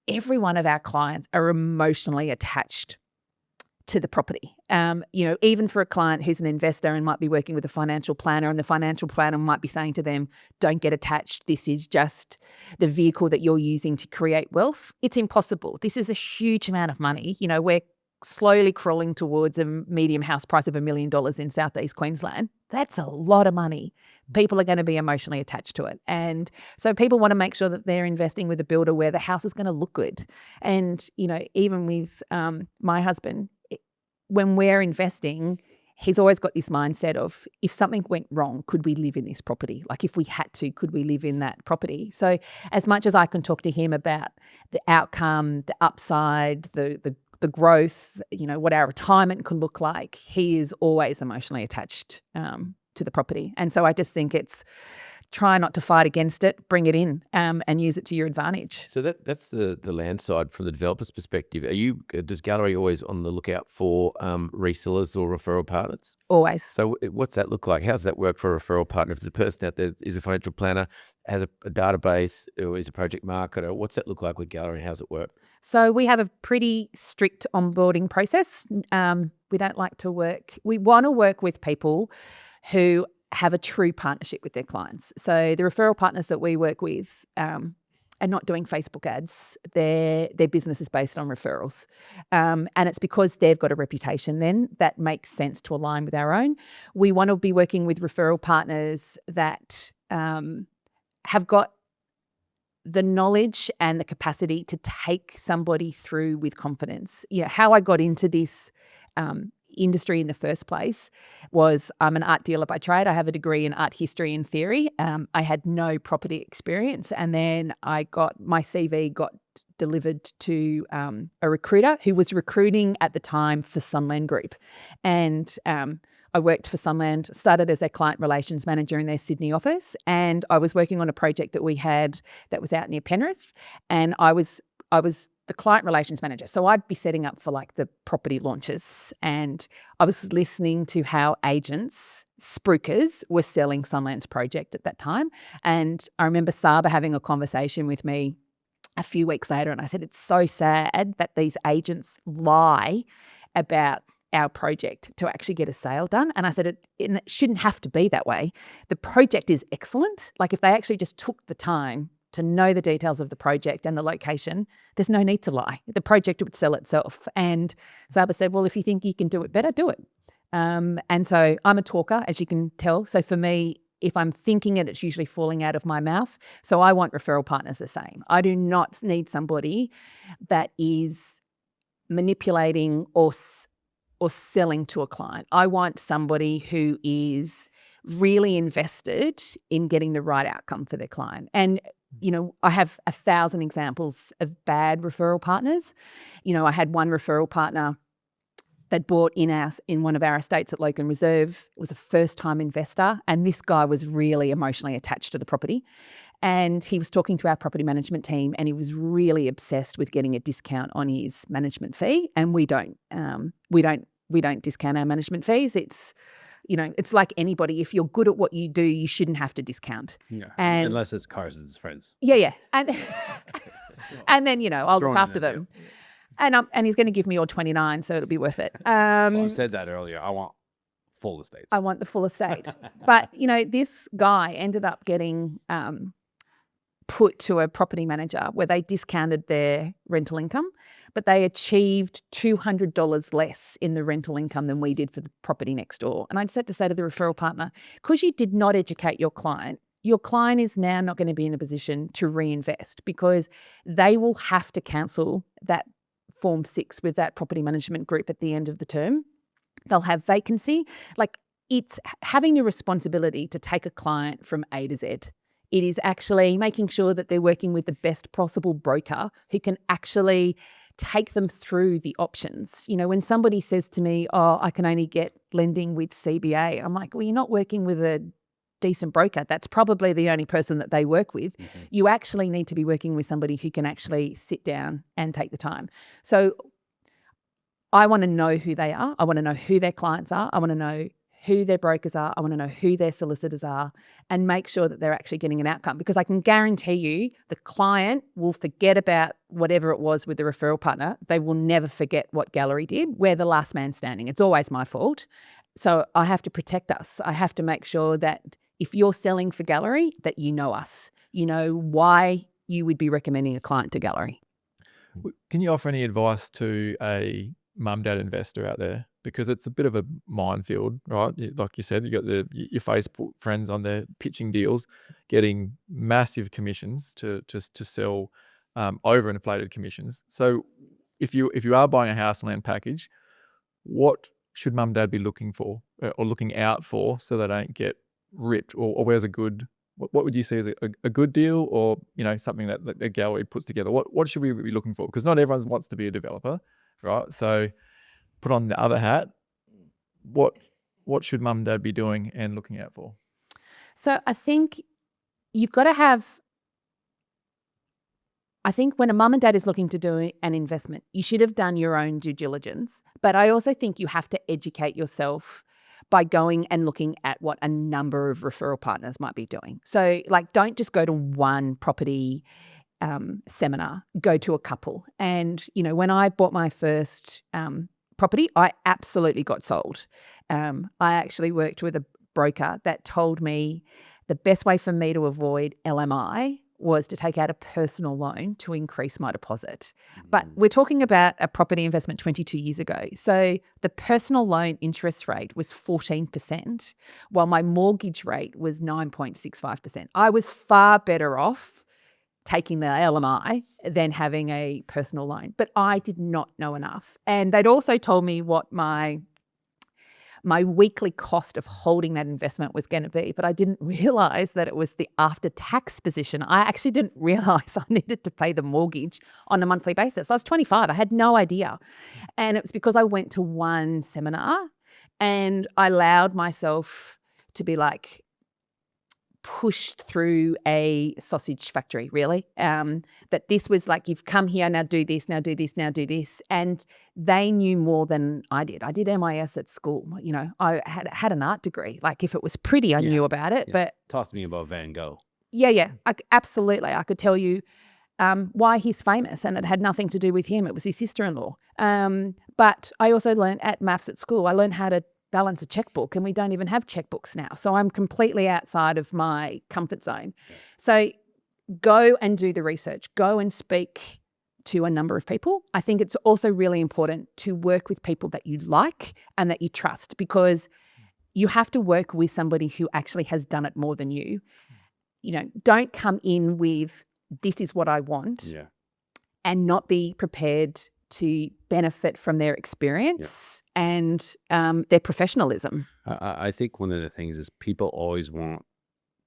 every one of our clients are emotionally attached to the property. Even for a client who's an investor and might be working with a financial planner, and the financial planner might be saying to them, don't get attached. This is just the vehicle that you're using to create wealth. It's impossible. This is a huge amount of money. We're slowly crawling towards a medium house price of $1 million in Southeast Queensland. That's a lot of money. People are going to be emotionally attached to it. And so people want to make sure that they're investing with a builder where the house is going to look good. And, even with my husband, when we're investing, he's always got this mindset of, if something went wrong, could we live in this property? Like, if we had to, could we live in that property? So as much as I can talk to him about the outcome, the upside, the growth, what our retirement could look like, he is always emotionally attached to the property. And so I just think it's try not to fight against it, bring it in, and use it to your advantage. So that's the land side from the developer's perspective. Does Gallery always on the lookout for resellers or referral partners? Always. So what's that look like? How's that work for a referral partner? If there's a person out there is a financial planner, has a database, or is a project marketer, what's that look like with Gallery and how's it work? So we have a pretty strict onboarding process. We don't like to work. We want to work with people who have a true partnership with their clients. So the referral partners that we work with are not doing Facebook ads. Their business is based on referrals. And it's because they've got a reputation then that makes sense to align with our own. We want to be working with referral partners that have got the knowledge and the capacity to take somebody through with confidence. How I got into this industry in the first place was I'm an art dealer by trade. I have a degree in art history and theory. I had no property experience, and then my CV got delivered to a recruiter who was recruiting at the time for Sunland Group, and I worked for Sunland, started as their client relations manager in their Sydney office, and I was working on a project that we had that was out near Penrith, and I was the client relations manager. So I'd be setting up for like the property launches, and I was listening to how agents, spruikers, were selling Sunland's project at that time. And I remember Saba having a conversation with me a few weeks later, and I said, it's so sad that these agents lie about our project to actually get a sale done. And I said, it shouldn't have to be that way. The project is excellent. Like, if they actually just took the time to know the details of the project and the location, there's no need to lie. The project would sell itself. And Saba said, well, if you think you can do it better, do it. And so I'm a talker, as you can tell. So for me, if I'm thinking it, it's usually falling out of my mouth. So I want referral partners the same. I do not need somebody that is manipulating or selling to a client. I want somebody who is really invested in getting the right outcome for their client. And I have 1,000 examples of bad referral partners. I had one referral partner that bought in one of our estates at Logan Reserve. It was a first-time investor, and this guy was really emotionally attached to the property. And he was talking to our property management team, and he was really obsessed with getting a discount on his management fee. And we don't discount our management fees. It's like anybody. If you're good at what you do, you shouldn't have to discount. Yeah, and unless it's cars and it's friends. Yeah. And and then I'll look after them. And he's going to give me all 29, so it'll be worth it. I said that earlier. I want full estates. I want the full estate. But this guy ended up getting put to a property manager where they discounted their rental income, but they achieved $200 less in the rental income than we did for the property next door. And I just had to say to the referral partner, because you did not educate your client is now not going to be in a position to reinvest, because they will have to cancel that Form 6 with that property management group at the end of the term. They'll have vacancy. Like, it's having the responsibility to take a client from A to Z. It is actually making sure that they're working with the best possible broker who can actually take them through the options. When somebody says to me, oh, I can only get lending with CBA, I'm like, well, you're not working with a decent broker. That's probably the only person that they work with. Mm-hmm. You actually need to be working with somebody who can actually sit down and take the time. So I want to know who they are. I want to know who their clients are. I want to know who their brokers are. I want to know who their solicitors are, and make sure that they're actually getting an outcome, because I can guarantee you the client will forget about whatever it was with the referral partner. They will never forget what Gallery did. We're the last man standing. It's always my fault. So I have to protect us. I have to make sure that if you're selling for Gallery, that you know us. You know why you would be recommending a client to Gallery. Can you offer any advice to a mum-dad investor out there? Because it's a bit of a minefield, right? Like you said, you got your Facebook friends on there pitching deals, getting massive commissions to sell overinflated commissions. So if you are buying a house and land package, what should mum and dad be looking for or looking out for so they don't get ripped, or where's a good, what would you see as a good deal, or something that a gallery puts together? What should we be looking for? Because not everyone wants to be a developer, right? So put on the other hat, what should mum and dad be doing and looking out for? So I think you've got to have, I think when a mum and dad is looking to do an investment, you should have done your own due diligence. But I also think you have to educate yourself by going and looking at what a number of referral partners might be doing. So don't just go to one property seminar, go to a couple. And, when I bought my first property, I absolutely got sold. I actually worked with a broker that told me the best way for me to avoid LMI was to take out a personal loan to increase my deposit. But we're talking about a property investment 22 years ago. So the personal loan interest rate was 14%, while my mortgage rate was 9.65%. I was far better off taking the LMI than having a personal loan. But I did not know enough. And they'd also told me what my weekly cost of holding that investment was going to be, but I didn't realize that it was the after-tax position. I actually didn't realize I needed to pay the mortgage on a monthly basis. I was 25. I had no idea. And it was because I went to one seminar and I allowed myself to be pushed through a sausage factory, really. That this was you've come here, now do this, now do this, now do this. And they knew more than I did. I did MIS at school. I had an art degree. If it was pretty, I knew about it. Yeah. But Talk to me about Van Gogh. Yeah. Absolutely. I could tell you why he's famous, and it had nothing to do with him. It was his sister-in-law. But I also learned at maths at school. I learned how to balance a checkbook, and we don't even have checkbooks now. So I'm completely outside of my comfort zone. So go and do the research. Go and speak to a number of people. I think it's also really important to work with people that you like and that you trust, because you have to work with somebody who actually has done it more than you. Don't come in with, this is what I want, and not be prepared to benefit from their experience and their professionalism. I think one of the things is people always want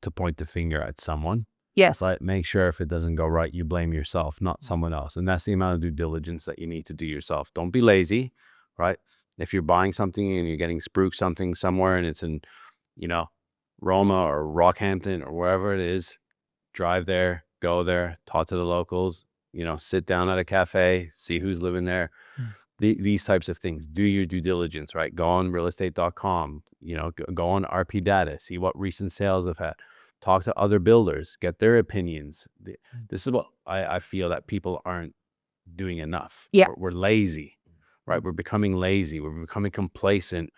to point the finger at someone. Yes. But make sure if it doesn't go right, you blame yourself, not someone else. And that's the amount of due diligence that you need to do yourself. Don't be lazy, right? If you're buying something and you're getting spruiked something somewhere and it's in, Roma or Rockhampton or wherever it is, drive there, go there, talk to the locals, sit down at a cafe, see who's living there. These types of things. Do your due diligence, right? Go on realestate.com, go on RP data, see what recent sales have had. Talk to other builders, get their opinions. This is what I feel that people aren't doing enough. Yeah. We're lazy, right? We're becoming lazy. We're becoming complacent.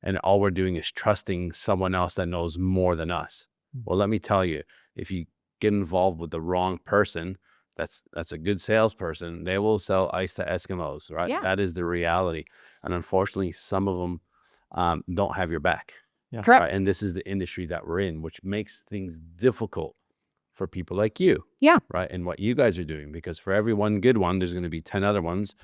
And all we're doing is trusting someone else that knows more than us. Well, let me tell you, if you get involved with the wrong person, that's a good salesperson, they will sell ice to Eskimos, right? Yeah. That is the reality. And unfortunately, some of them don't have your back. Yeah. Correct. Right? And this is the industry that we're in, which makes things difficult for people like you. Yeah. Right. And what you guys are doing, because for every one good one, there's going to be 10 other ones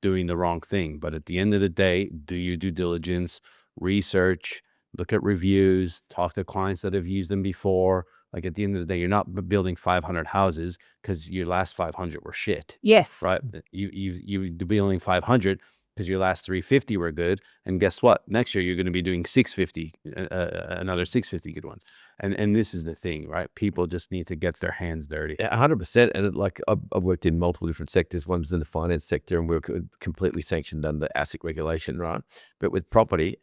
doing the wrong thing. But at the end of the day, do your due diligence, research, look at reviews, talk to clients that have used them before. At the end of the day, you're not building 500 houses because your last 500 were shit. Yes. Right. You building 500 because your last 350 were good. And guess what? Next year, you're going to be doing 650, another 650 good ones. And this is the thing, right? People just need to get their hands dirty. 100%. And I've worked in multiple different sectors. One's in the finance sector, and we're completely sanctioned under ASIC regulation, right? But with property,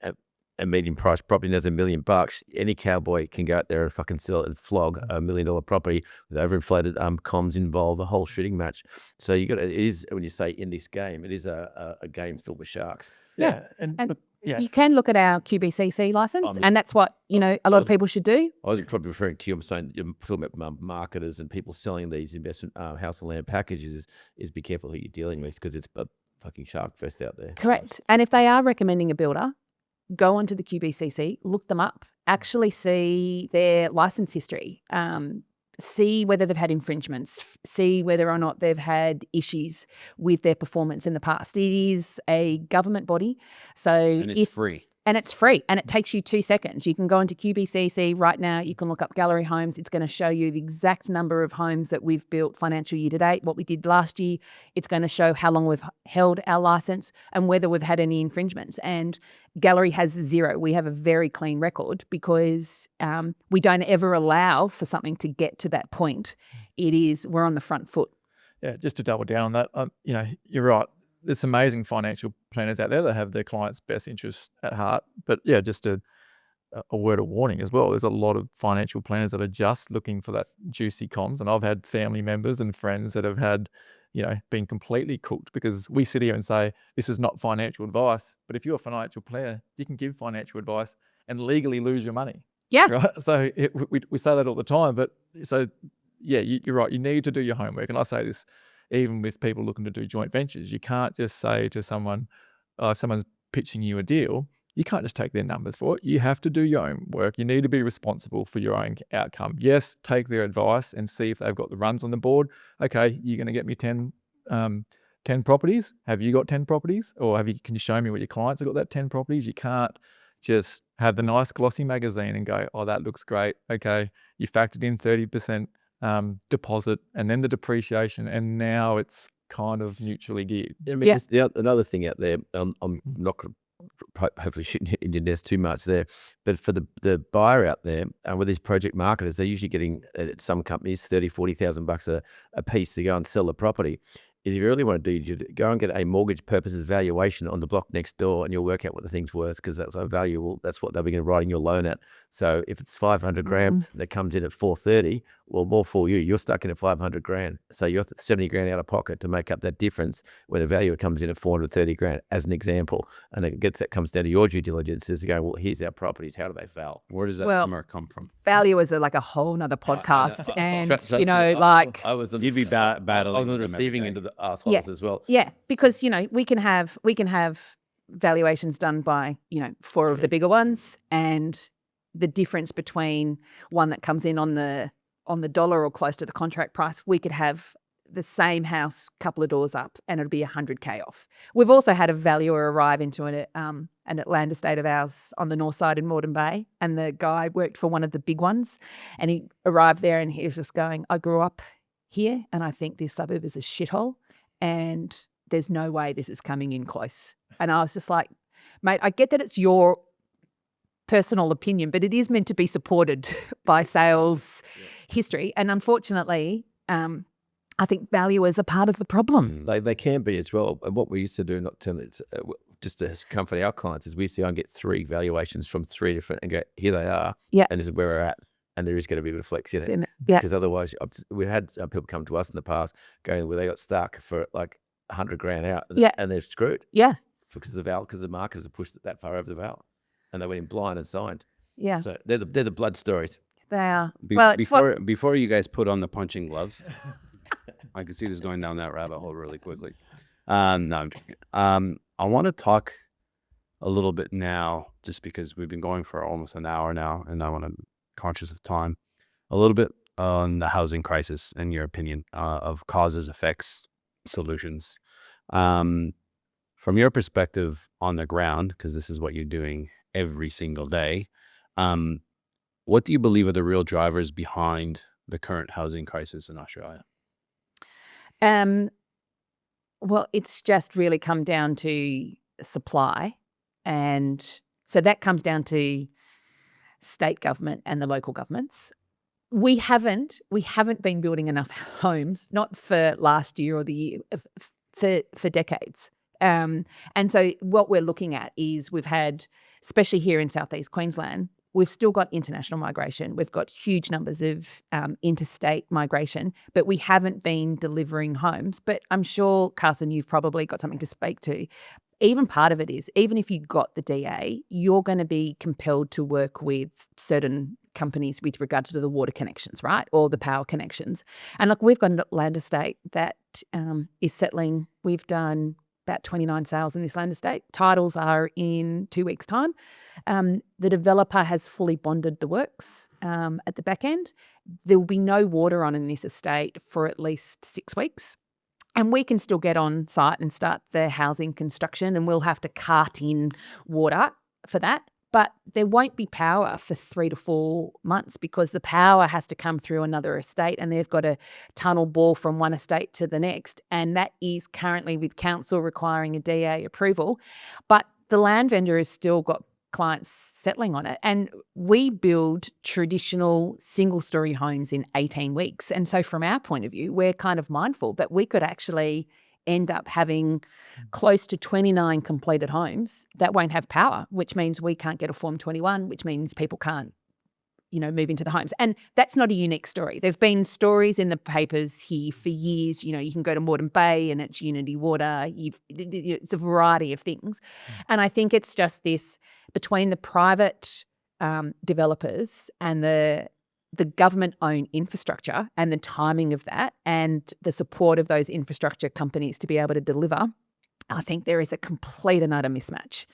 a medium price property that's $1 million, any cowboy can go out there and fucking sell it and flog a $1 million property with overinflated comms involved, a whole shooting match. So it is, when you say in this game, it is a game filled with sharks. Yeah. And Yeah. You can look at our QBCC license, and that's what, a lot of people should do. I was probably referring to you. I'm saying you're filming marketers and people selling these investment house and land packages is be careful who you're dealing with, because it's a fucking shark fest out there. Correct. And if they are recommending a builder, go onto the QBCC, look them up, actually see their license history. see whether they've had infringements, see whether or not they've had issues with their performance in the past. It is a government body. So And it's free. And it's free, and it takes you 2 seconds. You can go into QBCC right now. You can look up Gallery Homes. It's going to show you the exact number of homes that we've built financial year to date, what we did last year. It's going to show how long we've held our license and whether we've had any infringements. And Gallery has 0. We have a very clean record because we don't ever allow for something to get to that point. We're on the front foot. Yeah, just to double down on that, you're right. There's amazing financial planners out there that have their clients' best interests at heart. But yeah, just a word of warning as well. There's a lot of financial planners that are just looking for that juicy comms. And I've had family members and friends that have had, been completely cooked because we sit here and say, this is not financial advice. But if you're a financial planner, you can give financial advice and legally lose your money. Yeah. Right? So we say that all the time. But so, yeah, you're right. You need to do your homework. And I say this, even with people looking to do joint ventures, you can't just say to someone, if someone's pitching you a deal, you can't just take their numbers for it. You have to do your own work. You need to be responsible for your own outcome. Yes, take their advice and see if they've got the runs on the board. Okay, you're going to get me 10 properties. Have you got 10 properties? Or can you show me what your clients have got that 10 properties? You can't just have the nice glossy magazine and go, oh, that looks great. Okay, you factored in 30% deposit and then the depreciation, and now it's kind of mutually geared. I mean, another thing out there, I'm not going to hopefully shoot in your nest too much there, but for the buyer out there, with these project marketers, they're usually getting, at some companies, $30,000-$40,000 a piece to go and sell the property. Is if you really want to do, you go and get a mortgage purposes valuation on the block next door, and you'll work out what the thing's worth because that's so valuable. That's what they'll be writing your loan at. So if it's 500 grand that comes in at 430, well, more for you. You're stuck in at 500 grand. So you're 70 grand out of pocket to make up that difference when the value comes in at 430 grand, as an example. And that comes down to your due diligence is to go, well, here's our properties. How do they val? Where does that summer come from? Value is like a whole nother podcast. And, you'd be battling. I was on the receiving end of the assholes as well. Yeah, because, we can have valuations done by, 4 of the bigger ones, and the difference between one that comes in on the dollar or close to the contract price, we could have the same house a couple of doors up and it'll be $100K off. We've also had a valuer arrive into an land estate of ours on the north side in Moreton Bay, and the guy worked for one of the big ones, and he arrived there and he was just going, I grew up here and I think this suburb is a shithole and there's no way this is coming in close. And I was just like, mate, I get that it's your personal opinion, but it is meant to be supported by sales history. And unfortunately, I think valuers are part of the problem. They can be as well. And what we used to do, not tell it, just to comfort our clients, is we used to go and get 3 valuations from 3 different and go, here they are, and this is where we're at. And there is going to be a bit of flex in it. Because otherwise, we had people come to us in the past going where they got stuck for like 100 grand out and they're screwed. Yeah. Because the marketers have pushed it that far over the val. And they went in blind and signed. Yeah. So they're the blood stories. They are. Before you guys put on the punching gloves, I can see this going down that rabbit hole really quickly. No, I'm joking. I want to talk a little bit now, just because we've been going for almost an hour now, and I want to, conscious of time, a little bit on the housing crisis and your opinion of causes, effects, solutions. From your perspective on the ground, because this is what you're doing every single day, what do you believe are the real drivers behind the current housing crisis in Australia? Well, it's just really come down to supply, and so that comes down to state government and the local governments. We haven't been building enough homes, not for last year or the year, for decades. And so what we're looking at is we've had, especially here in Southeast Queensland, we've still got international migration. We've got huge numbers of interstate migration, but we haven't been delivering homes. But I'm sure, Carson, you've probably got something to speak to. Even part of it is, even if you got the DA, you're going to be compelled to work with certain companies with regard to the water connections, right? Or the power connections. And look, we've got a land estate that is settling. We've done about 29 sales in this land estate. Titles are in 2 weeks' time. The developer has fully bonded the works at the back end. There will be no water on in this estate for at least 6 weeks. And we can still get on site and start the housing construction, and we'll have to cart in water for that. But there won't be power for 3 to 4 months because the power has to come through another estate, and they've got a tunnel bore from one estate to the next. And that is currently with council requiring a DA approval. But the land vendor has still got clients settling on it. And we build traditional single-story homes in 18 weeks. And so from our point of view, we're kind of mindful, but we could actually end up having close to 29 completed homes that won't have power, which means we can't get a Form 21, which means people can't, move into the homes. And that's not a unique story. There've been stories in the papers here for years. You can go to Moreton Bay and it's Unity Water. It's a variety of things. And I think it's just this between the private developers and the government-owned infrastructure and the timing of that and the support of those infrastructure companies to be able to deliver, I think there is a complete and utter mismatch.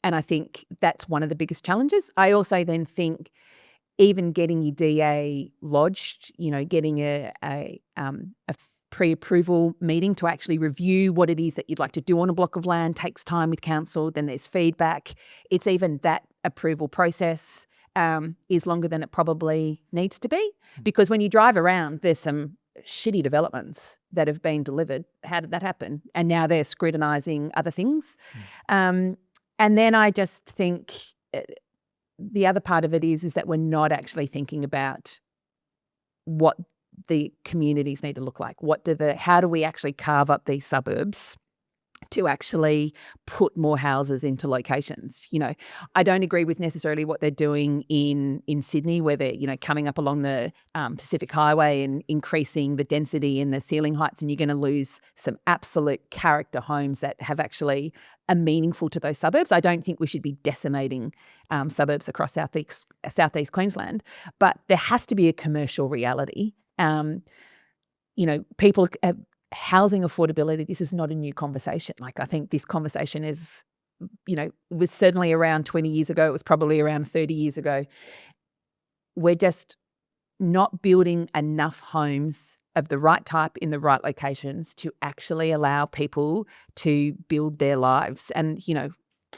And I think that's one of the biggest challenges. I also then think even getting your DA lodged, getting a pre-approval meeting to actually review what it is that you'd like to do on a block of land takes time with council. Then there's feedback. It's even that approval process is longer than it probably needs to be, because when you drive around, there's some shitty developments that have been delivered. How did that happen? And now they're scrutinising other things. And then I just think the other part of it is that we're not actually thinking about what the communities need to look like. How do we actually carve up these suburbs to actually put more houses into locations? I don't agree with necessarily what they're doing in Sydney, where they're, coming up along the Pacific Highway and increasing the density and the ceiling heights, and you're going to lose some absolute character homes that have actually are meaningful to those suburbs. I don't think we should be decimating suburbs across Southeast Queensland, but there has to be a commercial reality. People housing affordability, this is not a new conversation. I think this conversation is, was certainly around 20 years ago. It was probably around 30 years ago. We're just not building enough homes of the right type in the right locations to actually allow people to build their lives. And,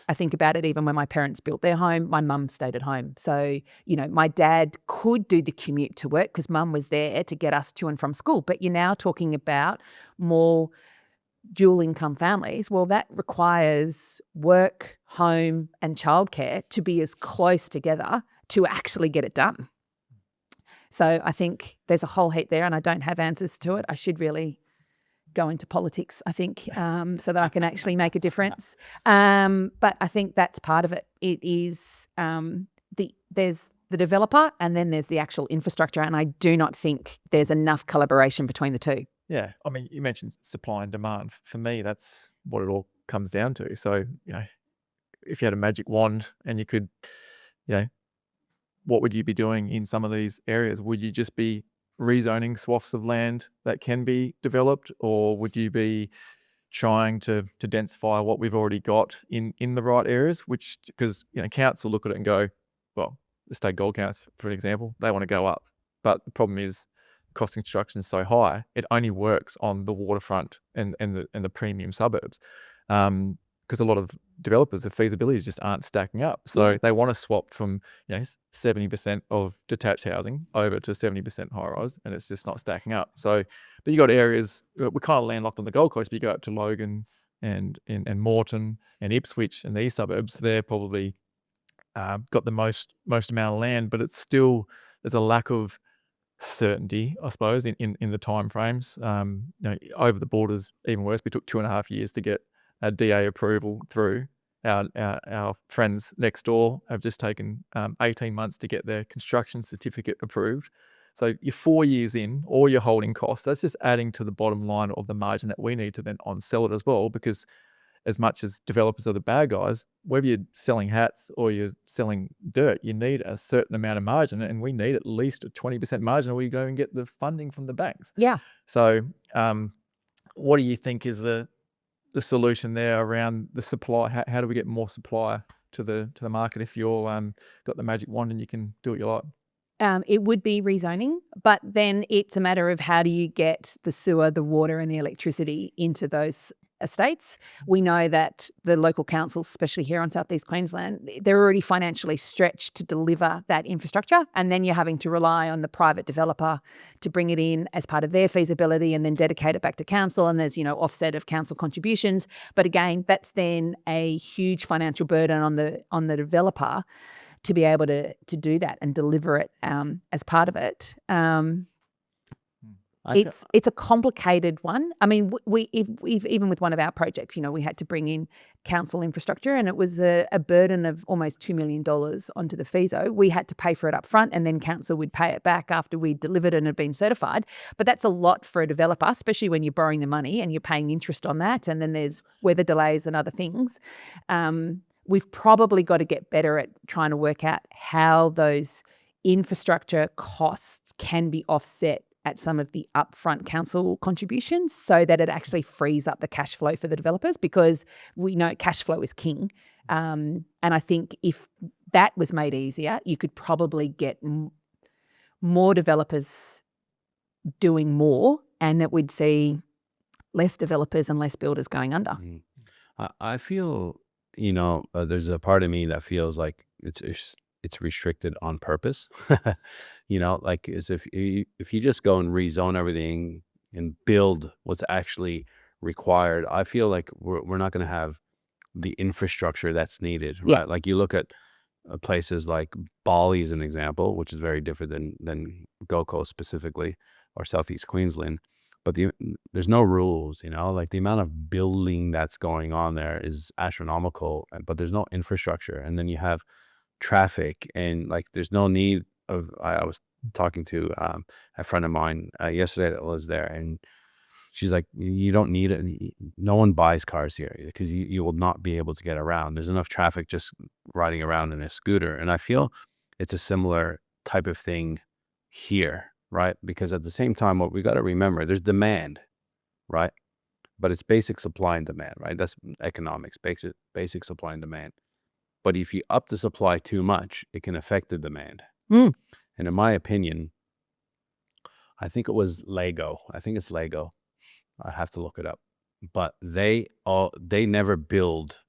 I think about it even when my parents built their home, my mum stayed at home. So, my dad could do the commute to work because mum was there to get us to and from school. But you're now talking about more dual income families. Well, that requires work, home and childcare to be as close together to actually get it done. So I think there's a whole heap there, and I don't have answers to it. I should really go into politics, I think, so that I can actually make a difference. But I think that's part of it. It is there's the developer and then there's the actual infrastructure, and I do not think there's enough collaboration between the two. Yeah, I mean, you mentioned supply and demand. For me, that's what it all comes down to. So, if you had a magic wand and you could, what would you be doing in some of these areas? Would you just be rezoning swaths of land that can be developed, or would you be trying to densify what we've already got in the right areas? Which, because council look at it and go, well, the State Gold Counts, for example, they want to go up, but the problem is cost of construction is so high, it only works on the waterfront and the premium suburbs. Because a lot of developers, the feasibilities just aren't stacking up. So they want to swap from 70% of detached housing over to 70% high rise, and it's just not stacking up. So, but you got areas, we're kind of landlocked on the Gold Coast, but you go up to Logan and Moreton and Ipswich and these suburbs, they're probably got the most amount of land, but it's still, there's a lack of certainty, I suppose, in the time frames. Over the borders, even worse. We took 2.5 years to get a DA approval through. Our friends next door have just taken 18 months to get their construction certificate approved. So you're 4 years in, all your holding costs, that's just adding to the bottom line of the margin that we need to then on-sell it as well, because as much as developers are the bad guys, whether you're selling hats or you're selling dirt, you need a certain amount of margin, and we need at least a 20% margin or we go and get the funding from the banks. Yeah. So what do you think is the the solution there around the supply. How do we get more supply to the market if you're got the magic wand and you can do what you like? It would be rezoning, but then it's a matter of how do you get the sewer, the water and the electricity into those estates. We know that the local councils, especially here on Southeast Queensland, they're already financially stretched to deliver that infrastructure, and then you're having to rely on the private developer to bring it in as part of their feasibility and then dedicate it back to council, and there's, offset of council contributions. But again, that's then a huge financial burden on the developer to be able to do that and deliver it as part of it. It's a complicated one. I mean, we've even with one of our projects, we had to bring in council infrastructure, and it was a burden of almost $2 million onto the FISO. We had to pay for it up front, and then council would pay it back after we delivered and had been certified. But that's a lot for a developer, especially when you're borrowing the money and you're paying interest on that, and then there's weather delays and other things. We've probably got to get better at trying to work out how those infrastructure costs can be offset at some of the upfront council contributions so that it actually frees up the cash flow for the developers, because we know cash flow is king. And I think if that was made easier, you could probably get more developers doing more, and that we'd see less developers and less builders going under. I feel, there's a part of me that feels like it's restricted on purpose. Like as if you just go and rezone everything and build what's actually required, I feel like we're not going to have the infrastructure that's needed, right? Yeah. Like you look at places like Bali as an example, which is very different than Gold Coast specifically, or Southeast Queensland. But there's no rules, like the amount of building that's going on there is astronomical, but there's no infrastructure. And then you have traffic, and like there's no need of, I was talking to a friend of mine yesterday that lives there, and she's like, you don't need it. No one buys cars here because you will not be able to get around. There's enough traffic just riding around in a scooter. And I feel it's a similar type of thing here, right? Because at the same time, what we got to remember, there's demand, right? But it's basic supply and demand, right? That's economics, basic supply and demand. But if you up the supply too much, it can affect the demand. And in my opinion, I think it was Lego. I think it's Lego. I have to look it up. But they never build.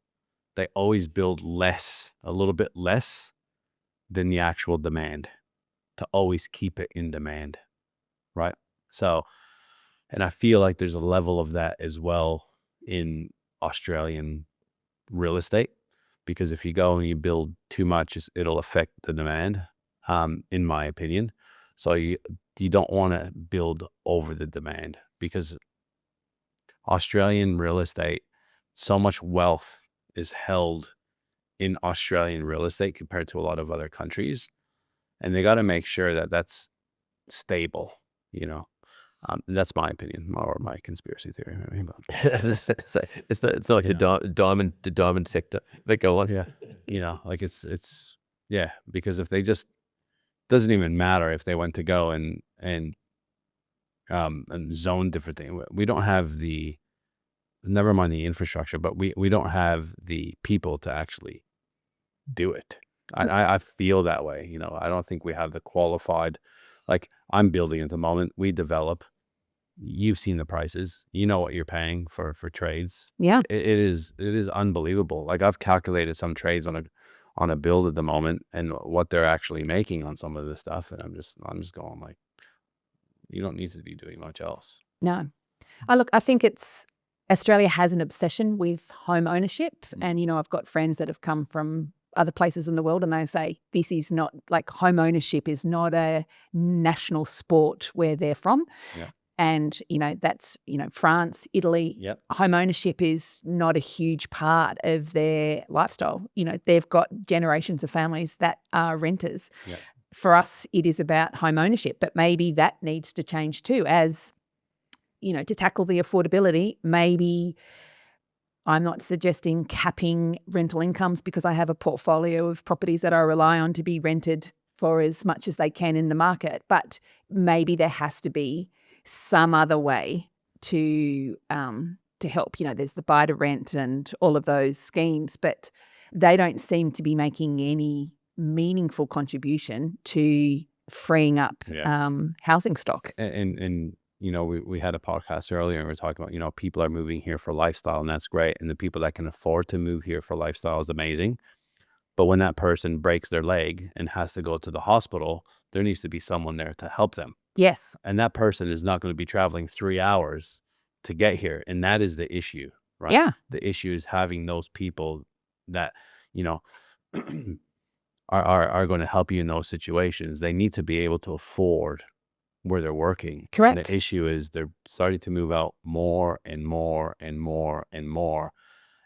They always build less, a little bit less than the actual demand, to always keep it in demand, right? So, and I feel like there's a level of that as well in Australian real estate, because if you go and you build too much, it'll affect the demand, in my opinion. So you don't want to build over the demand, because Australian real estate, so much wealth is held in Australian real estate compared to a lot of other countries. And they got to make sure that that's stable, that's my opinion, or my conspiracy theory. It's not like the diamond sector. But go on. Yeah. Like it's because if they just, doesn't even matter if they went to go and zone different things. We don't have never mind the infrastructure, but we don't have the people to actually do it. I feel that way. I don't think we have the qualified, like I'm building at the moment. We develop. You've seen the prices. You know what you're paying for trades. Yeah. It is unbelievable. Like I've calculated some trades on a build at the moment and what they're actually making on some of this stuff. And I'm just going like, you don't need to be doing much else. No. I think Australia has an obsession with home ownership. And, I've got friends that have come from other places in the world, and they say this is not, like, home ownership is not a national sport where they're from. Yeah. And, that's, France, Italy, Yep. home ownership is not a huge part of their lifestyle. They've got generations of families that are renters. Yep. For us, it is about home ownership, but maybe that needs to change too, as, to tackle the affordability. Maybe I'm not suggesting capping rental incomes, because I have a portfolio of properties that I rely on to be rented for as much as they can in the market. But maybe there has to be some other way to to help. You know, there's the buy to rent and all of those schemes, but they don't seem to be making any meaningful contribution to freeing up housing stock. And you know, we had a podcast earlier and we were talking about, you know, people are moving here for lifestyle, and that's great. And the people that can afford to move here for lifestyle is amazing. But when that person breaks their leg and has to go to the hospital, there needs to be someone there to help them. Yes. And that person is not going to be traveling 3 hours to get here. And that is the issue, right? Yeah. The issue is having those people that, you know, are going to help you in those situations. They need to be able to afford where they're working. Correct. And the issue is they're starting to move out more and more and more and more.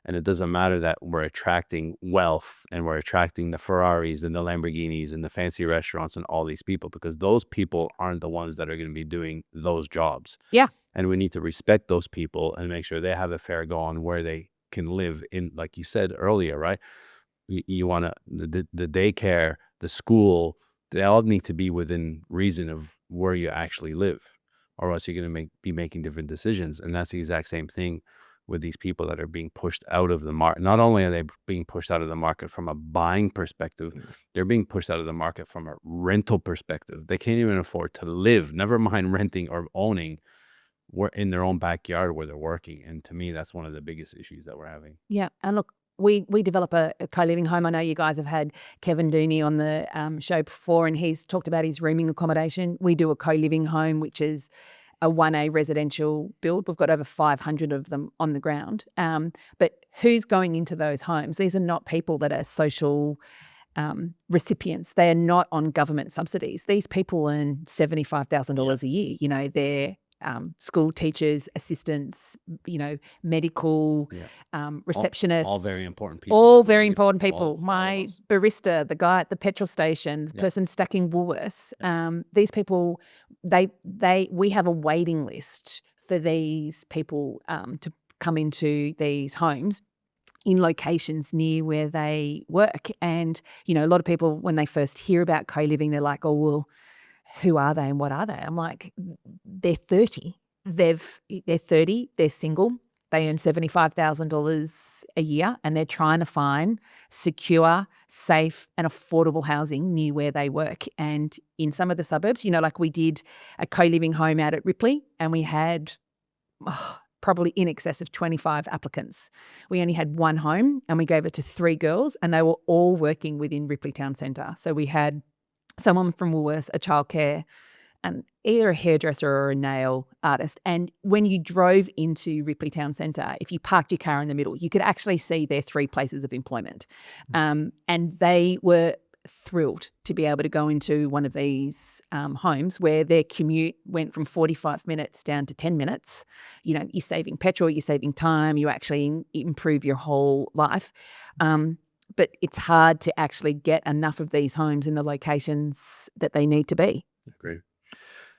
And it doesn't matter that we're attracting wealth and we're attracting the Ferraris and the Lamborghinis and the fancy restaurants and all these people, because those people aren't the ones that are going to be doing those jobs. Yeah. And we need to respect those people and make sure they have a fair go on where they can live in, like you said earlier, right? You want to, the daycare, the school, they all need to be within reason of where you actually live, or else you're going to be making different decisions. And that's the exact same thing with these people that are being pushed out of the market. Not only are they being pushed out of the market from a buying perspective, they're being pushed out of the market from a rental perspective. They can't even afford to live, never mind renting or owning in their own backyard where they're working. And to me, that's one of the biggest issues that we're having. Yeah. And look, we develop a co-living home. I know you guys have had Kevin Dooney on the show before, and he's talked about his rooming accommodation. We do a co-living home, which is a 1A residential build. We've got over 500 of them on the ground. But who's going into those homes? These are not people that are social recipients. They are not on government subsidies. These people earn $75,000 a year. You know, they're school teachers, assistants, you know, medical, receptionists. All very important people. All very important people. All My barista, the guy at the petrol station, the person stacking Woolworths. These people, we have a waiting list for these people to come into these homes in locations near where they work. And, you know, a lot of people, when they first hear about co-living, they're like, oh, well, who are they and what are they? I'm like, they're 30. They're 30. They're single. They earn $75,000 a year, and they're trying to find secure, safe, and affordable housing near where they work. And in some of the suburbs, you know, like we did a co-living home out at Ripley, and we had probably in excess of 25 applicants. We only had one home, and we gave it to 3 girls, and they were all working within Ripley Town Centre. So we had someone from Woolworths, a childcare, and either a hairdresser or a nail artist. And when you drove into Ripley Town Centre, if you parked your car in the middle, you could actually see their 3 places of employment. And they were thrilled to be able to go into one of these homes where their commute went from 45 minutes down to 10 minutes. You know, you're saving petrol, you're saving time, you actually improve your whole life. But it's hard to actually get enough of these homes in the locations that they need to be. Great.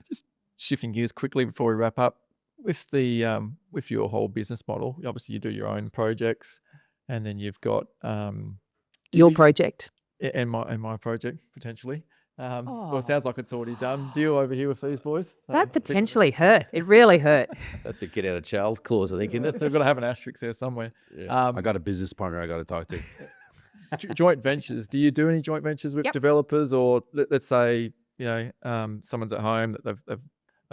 Just shifting gears quickly before we wrap up, with the with your whole business model, obviously you do your own projects, and then you've got Your project. and my project potentially. Well, it sounds like it's already done. Deal over here with these boys. That potentially hurt. It really hurt. That's a get out of jail clause, I think, isn't it? So we've got to have an asterisk there somewhere. Yeah. I got a business partner I got to talk to. Joint ventures. Do you do any joint ventures with developers, or let's say, you know, someone's at home that they've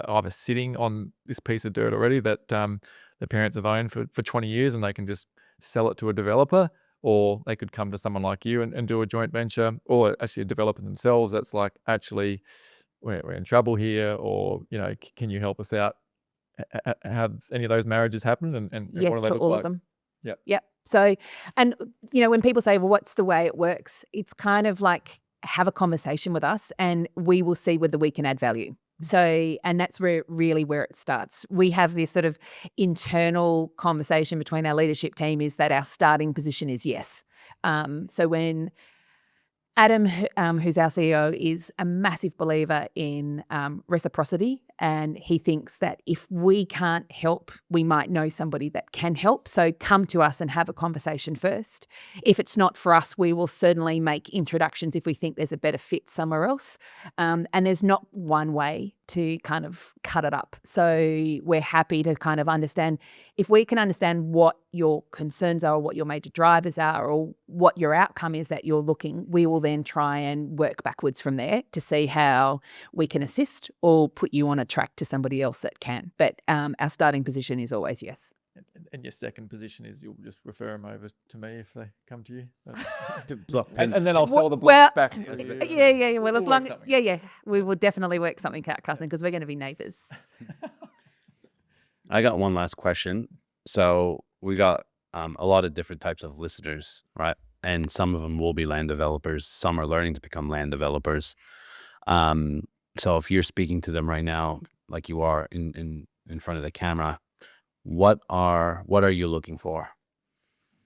either sitting on this piece of dirt already that the parents have owned for 20 years, and they can just sell it to a developer, or they could come to someone like you and do a joint venture, or actually a developer themselves that's like, actually, we're in trouble here, or, you know, can you help us out? Have any of those marriages happened? And Yes, what do they to look all like? of them. Yep. So, and, you know, when people say, well, what's the way it works? It's kind of like, have a conversation with us and we will see whether we can add value. So, and that's where it starts. We have this sort of internal conversation between our leadership team, is that our starting position is yes. So when Adam, who's our CEO, is a massive believer in reciprocity. and he thinks that if we can't help, we might know somebody that can help. So come to us and have a conversation first. If it's not for us, we will certainly make introductions if we think there's a better fit somewhere else. And there's not one way to kind of cut it up. So we're happy to kind of understand, if we can understand what your concerns are, or what your major drivers are, or what your outcome is that you're looking, we will then try and work backwards from there to see how we can assist or put you on a track to somebody else that can. But our starting position is always yes. And your second position is you'll just refer them over to me if they come to you. Block and pen. then I'll sell the Well, blocks back. to you. Yeah. Well, We'll as work long, something. yeah, we will definitely work something out, cousin, because we're going to be neighbours. I got one last question. So we got a lot of different types of listeners, right? And some of them will be land developers. Some are learning to become land developers. So if you're speaking to them right now, like you are in front of the camera, what are you looking for?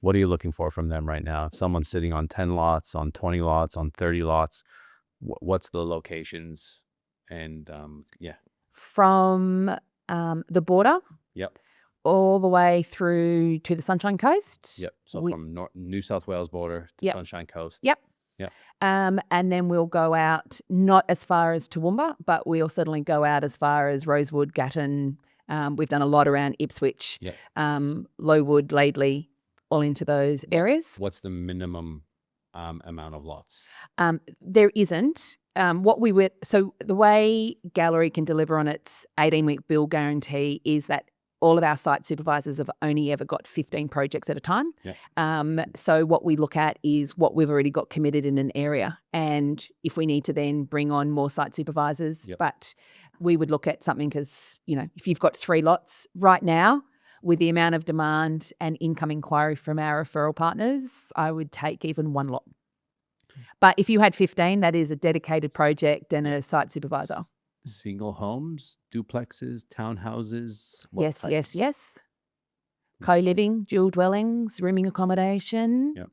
What are you looking for from them right now? If someone's sitting on 10 lots, on 20 lots, on 30 lots, what's the locations? And From the border Yep. all the way through to the Sunshine Coast. Yep. So We- from New South Wales border to Yep. Sunshine Coast. Yep. Yep. And then we'll go out, not as far as Toowoomba, but we'll certainly go out as far as Rosewood, Gatton. We've done a lot around Ipswich, Yep. Lowood, Laidley, all into those areas. What's the minimum amount of lots? There isn't. So the way Gallery can deliver on its 18-week build guarantee is that all of our site supervisors have only ever got 15 projects at a time. Yeah. So what we look at is what we've already got committed in an area. And if we need to then bring on more site supervisors, Yep. but we would look at something because, if you've got 3 lots right now, with the amount of demand and income inquiry from our referral partners, I would take even 1 lot. But if you had 15, that is a dedicated project and a site supervisor. Single homes, duplexes, townhouses? What Yes. types? Co-living, dual dwellings, rooming accommodation, Yep.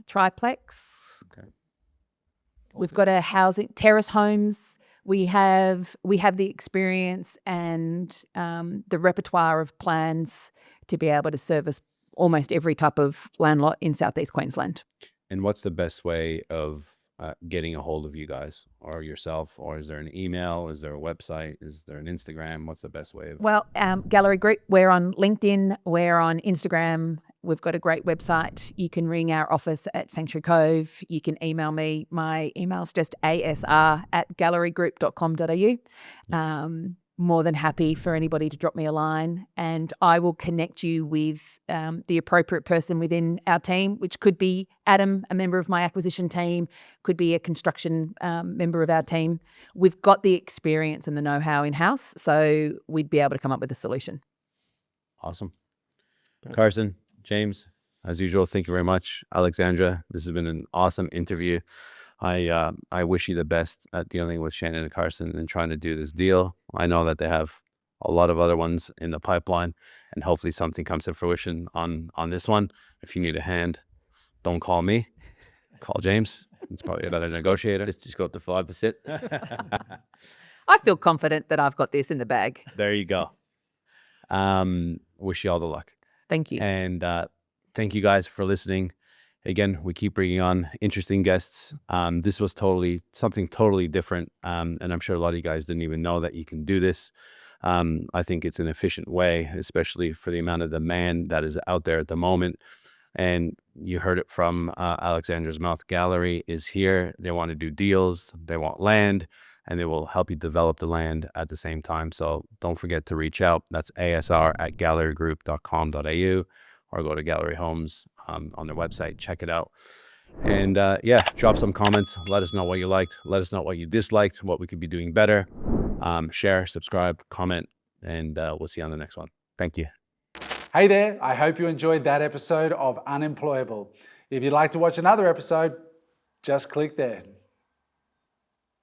triplex. Okay. We've got a housing, terrace homes. We have the experience and the repertoire of plans to be able to service almost every type of land lot in Southeast Queensland. And what's the best way of getting a hold of you guys or yourself? Or is there an email? Is there a website? Is there an Instagram? What's the best way of? Well, Gallery Group, we're on LinkedIn, we're on Instagram. We've got a great website. You can ring our office at Sanctuary Cove. You can email me. My email's just asr@gallerygroup.com.au. More than happy for anybody to drop me a line, and I will connect you with the appropriate person within our team, which could be Adam, a member of my acquisition team, could be a construction member of our team. We've got the experience and the know-how in-house, so we'd be able to come up with a solution. Awesome. Carson, James, as usual, thank you very much. Alexandra, this has been an awesome interview. I wish you the best at dealing with Shannon and Carson and trying to do this deal. I know that they have a lot of other ones in the pipeline, and hopefully something comes to fruition on this one. If you need a hand, don't call me. Call James. It's probably another negotiator. Just got to 5%. I feel confident that I've got this in the bag. There you go. Wish you all the luck. Thank you. And thank you guys for listening. Again, we keep bringing on interesting guests. This was something totally different. And I'm sure a lot of you guys didn't even know that you can do this. I think it's an efficient way, especially for the amount of demand that is out there at the moment. And you heard it from Alexandra's mouth. Gallery is here. They want to do deals. They want land, and they will help you develop the land at the same time. So don't forget to reach out. That's asr@gallerygroup.com.au. or go to Gallery Homes on their website. Check it out. And drop some comments. Let us know what you liked. Let us know what you disliked, what we could be doing better. Share, subscribe, comment, and we'll see you on the next one. Thank you. Hey there, I hope you enjoyed that episode of Unemployable. If you'd like to watch another episode, just click there.